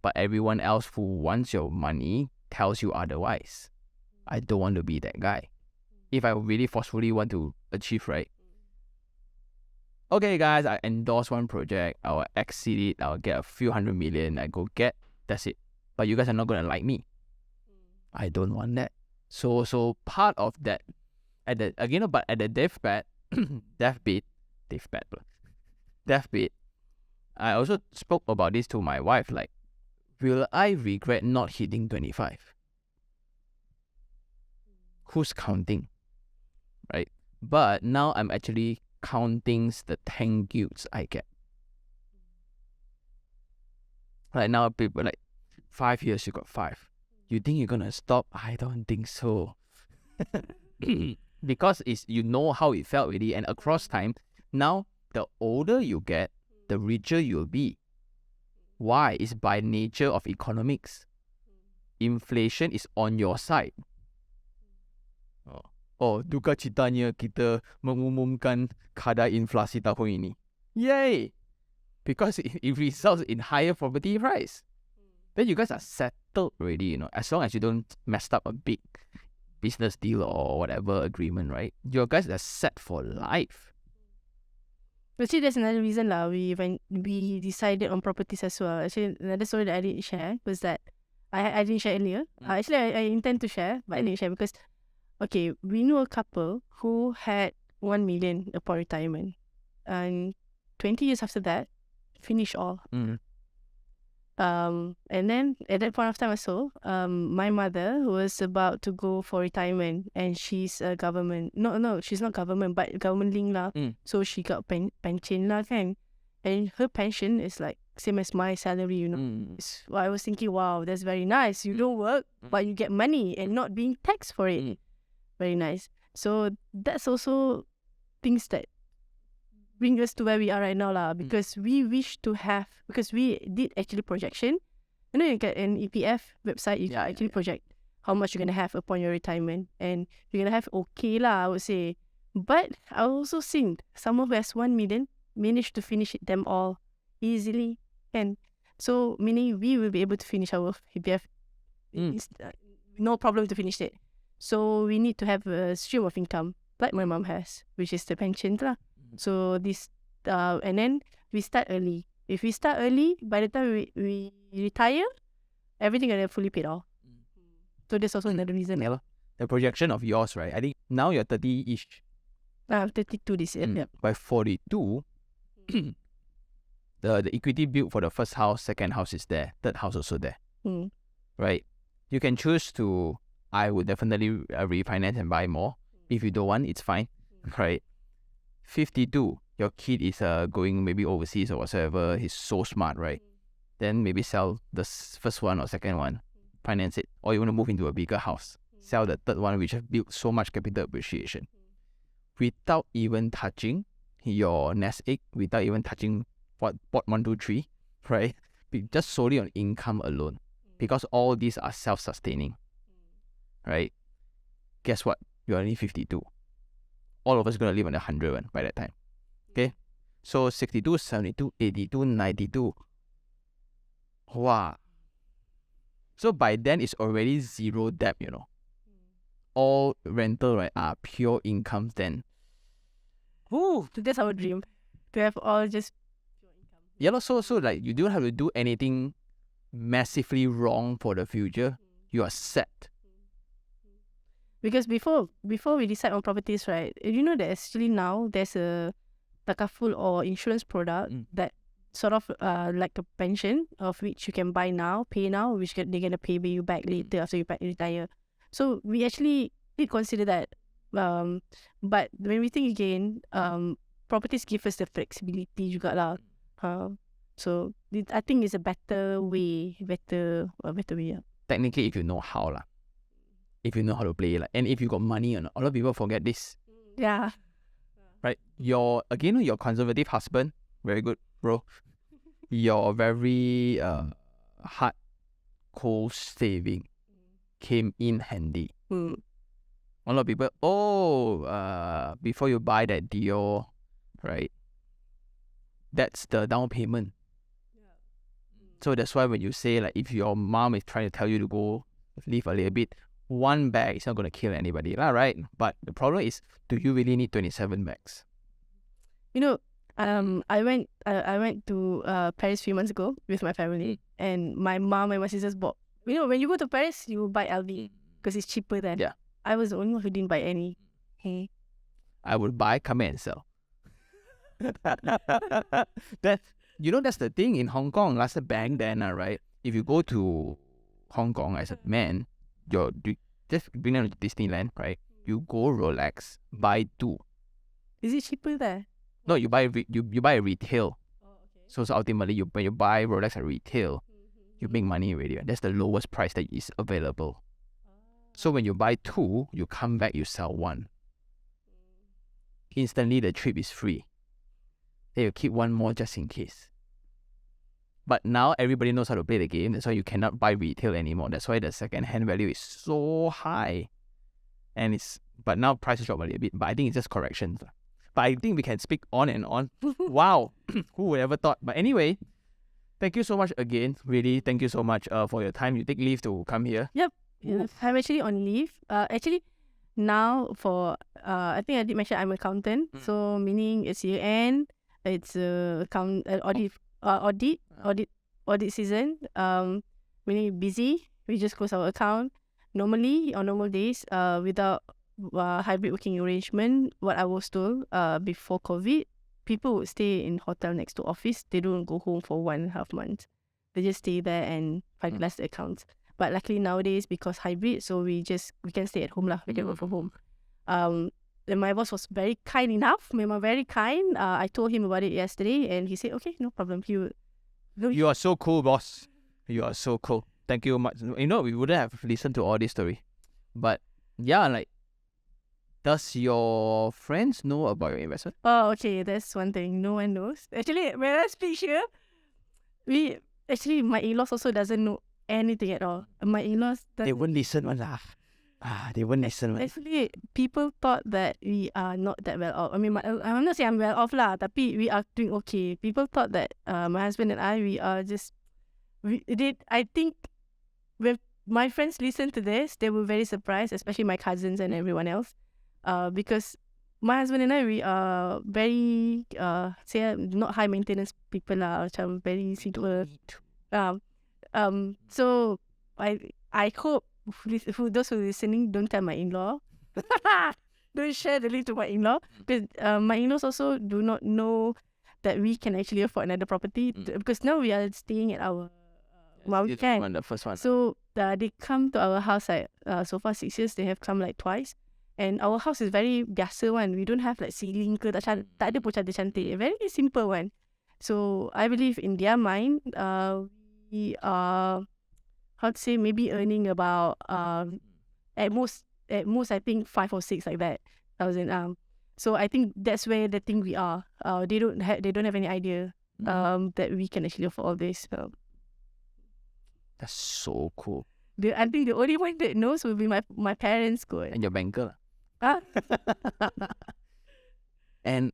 But everyone else who wants your money tells you otherwise. I don't want to be that guy. If I really forcefully want to achieve, right? Okay, guys, I endorse one project. I'll exceed it. I'll get a few 100 million. I go get. That's it. But you guys are not gonna like me. I don't want that. So part of that, but at the deathbed, I also spoke about this to my wife. Like, will I regret not hitting 25? Who's counting, right? But now I'm actually counting the thank yous I get. Right now, people like 5 years, you got 5. You think you're gonna stop? I don't think so. Because you know how it felt already, and across time, now the older you get, the richer you'll be. Why? It's by nature of economics. Inflation is on your side. Duka citanya kita mengumumkan kadar inflasi tahun ini. Yay! Because it results in higher property price. Then you guys are settled already, you know, as long as you don't mess up a big business deal or whatever agreement, right? Your guys are set for life. Actually, there's another reason lah. When we decided on properties as well. Actually, another story that I didn't share was that I didn't share earlier. Actually, I intend to share, but I didn't share because, okay, we knew a couple who had 1 million upon retirement, and 20 years after that, finish all. And then at that point of time also, my mother was about to go for retirement, and she's a government. No, she's not government, but government link lah. So she got pension lah kan, and her pension is like same as my salary, you know. So I was thinking, wow, that's very nice. You don't work, but you get money and not being taxed for it. Very nice. So that's also things that bring us to where we are right now lah, because we wish to have, because we did actually projection. You know, you get an EPF website, you can actually project how much you're going to have upon your retirement, and you're going to have okay lah, I would say. But I also seen someone who has 1 million managed to finish them all easily, and so meaning we will be able to finish our EPF. No problem to finish it. So we need to have a stream of income like my mom has, which is the pension lah. So this, and then we start early. If we start early, by the time we retire, everything gonna fully paid off. So that's also another reason. Yeah, the projection of yours, right? I think now you're 30-ish. 32 this year. Yeah. By 42, the equity built for the first house, second house is there, third house also there. Right? You can choose to, I would definitely refinance and buy more. If you don't want, it's fine. Right? 52, your kid is going maybe overseas or whatsoever, he's so smart, right? Then maybe sell the first one or second one, finance it. Or you want to move into a bigger house, sell the third one, which has built so much capital appreciation. Without even touching your nest egg, without even touching what 1, 2, 3, right? Just solely on income alone. Because all these are self-sustaining, right? Guess what? You're only 52. All of us going to live on 100 by that time. Okay? So 62, 72, 82, 92. Wow. So by then, it's already zero debt, you know. All rental, right, are pure incomes then. Ooh, that's our dream. To have all just pure income. Yeah, so like you don't have to do anything massively wrong for the future. You are set. Because before we decide on properties, right, you know that actually now there's a takaful or insurance product that sort of like a pension, of which you can buy now, pay now, which they're going to pay you back later after you retire. So we actually did consider that. But when we think again, properties give us the flexibility juga lah. So I think it's a better way. Yeah. Technically, if you know how lah. If you know how to play, like, and if you got money or not. A lot of people forget this. Yeah. Right? Your conservative husband, very good, bro. Your very hard, cold saving came in handy. A lot of people, before you buy that deal, right? That's the down payment. So that's why when you say, like, if your mom is trying to tell you to go live a little bit, 1 bag is not going to kill anybody, right? But the problem is, do you really need 27 bags? You know, I went to Paris a few months ago with my family, and my mom and my sisters bought. You know, when you go to Paris, you buy LV because it's cheaper there. Yeah. I was the only one who didn't buy any. Hey. I would buy, come and sell. That's the thing in Hong Kong. Last back then, right? If you go to Hong Kong as a man, you just bring them to Disneyland, right? You go Rolex, buy 2. Is it cheaper there? No, you buy you buy retail. Oh, okay. So ultimately, when you buy Rolex at retail, you make money already. That's the lowest price that is available. So when you buy 2, you come back, you sell 1. Instantly, the trip is free. Then you keep 1 more just in case. But now everybody knows how to play the game. That's why you cannot buy retail anymore. That's why the second-hand value is so high. But now prices drop a little bit. But I think it's just corrections. But I think we can speak on and on. Wow. Who would ever thought? But anyway, Thank you so much again. Really, thank you so much for your time. You take leave to come here. Yeah, I'm actually on leave. Actually, now for I think I did mention I'm accountant. So meaning it's year end. It's audit season. Meaning busy. We just close our account. Normally on normal days, without hybrid working arrangement, what I was told before COVID, people would stay in hotel next to office. They don't go home for 1.5 months. They just stay there and finalize the accounts. But luckily nowadays, because hybrid, so we can stay at home lah. We can work from home. And my boss was very kind enough. Memang very kind. I told him about it yesterday, and he said, "Okay, no problem." You are so cool, boss. You are so cool. Thank you much. You know, we wouldn't have listened to all this story, but yeah, like, does your friends know about your investment? Oh, okay. That's one thing. No one knows. Actually, when I speak here, my in-laws also doesn't know anything at all. My in-laws They won't listen one lah. They won't listen one. Actually, people thought that we are not that well off. I mean, I'm not saying I'm well off lah, tapi we are doing okay. People thought that my husband and I, we are just... I think when my friends listened to this, they were very surprised, especially my cousins and everyone else. Because my husband and I, we are very, not high maintenance people lah, macam very simple. So I hope those who are listening, don't tell my in-law. Don't share the link to my in-law. Because my in-laws also do not know that we can actually afford another property. Because now we are staying at our weekend. The first one. So they come to our house like so far 6 years. They have come like twice. And our house is very biasa one. We don't have like ceiling ke, tak ada pun cantik-cantik. Very simple one. So I believe in their mind, we are, how to say, maybe earning about at most I think 5 or 6 like that thousand. So I think that's where they think we are. They don't have any idea that we can actually afford all this. That's so cool. I think the only one that knows will be my parents. Good. And your banker. Ah. And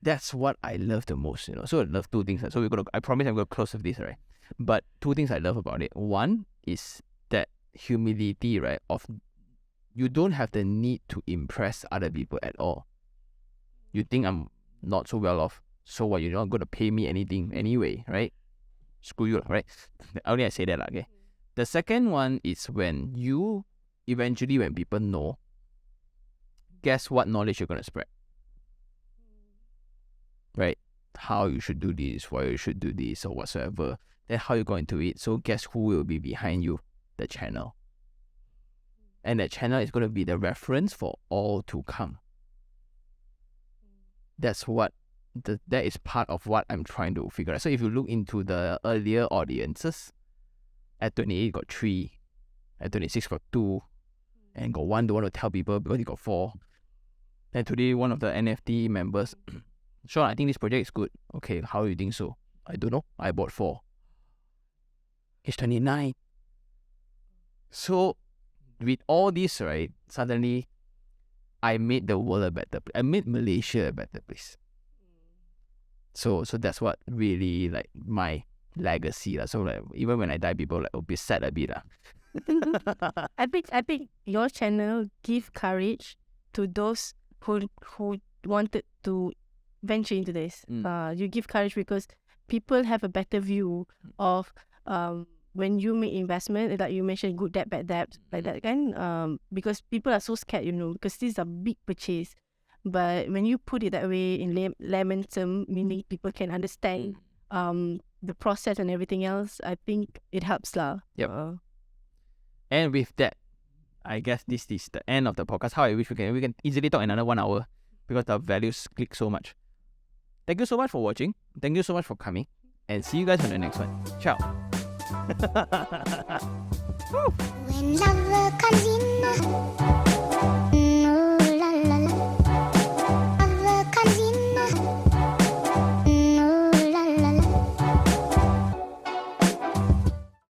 that's what I love the most, you know. So I love two things. So I promise I'm gonna close with this, right? But two things I love about it. One is that humility, right? Of you don't have the need to impress other people at all. You think I'm not so well off, so what? You're not gonna pay me anything anyway, right? Screw you, right? Only I say that, okay. The second one is when people know, guess what knowledge you're gonna spread, right? How you should do this, why you should do this, or whatsoever. Then how you go into it. So guess who will be behind you? The channel. And that channel is going to be the reference for all to come. That's what that is part of what I'm trying to figure out. So if you look into the earlier audiences, at 28 got 3, at 26 got 2, and got 1 don't want to tell people because he got 4. Then today one of the NFT members, Sean, I think this project is good. Okay, how do you think so? I don't know. I bought 4. He's 29. So with all this, right, suddenly I made the world a better place. I made Malaysia a better place. So that's what really like my legacy. So like even when I die, people like will be sad a bit. I think your channel give courage to those who wanted to venture into this. You give courage because people have a better view of when you make investment, like you mentioned, good debt, bad debt, like that kind. Because people are so scared, because these are big purchase. But when you put it that way in layman term, meaning people can understand the process and everything else, I think it helps lah. Yep. And with that, I guess this is the end of the podcast. How I wish we can easily talk another 1 hour because the values click so much. Thank you so much for watching. Thank you so much for coming. And see you guys on the next one. Ciao. When love comes in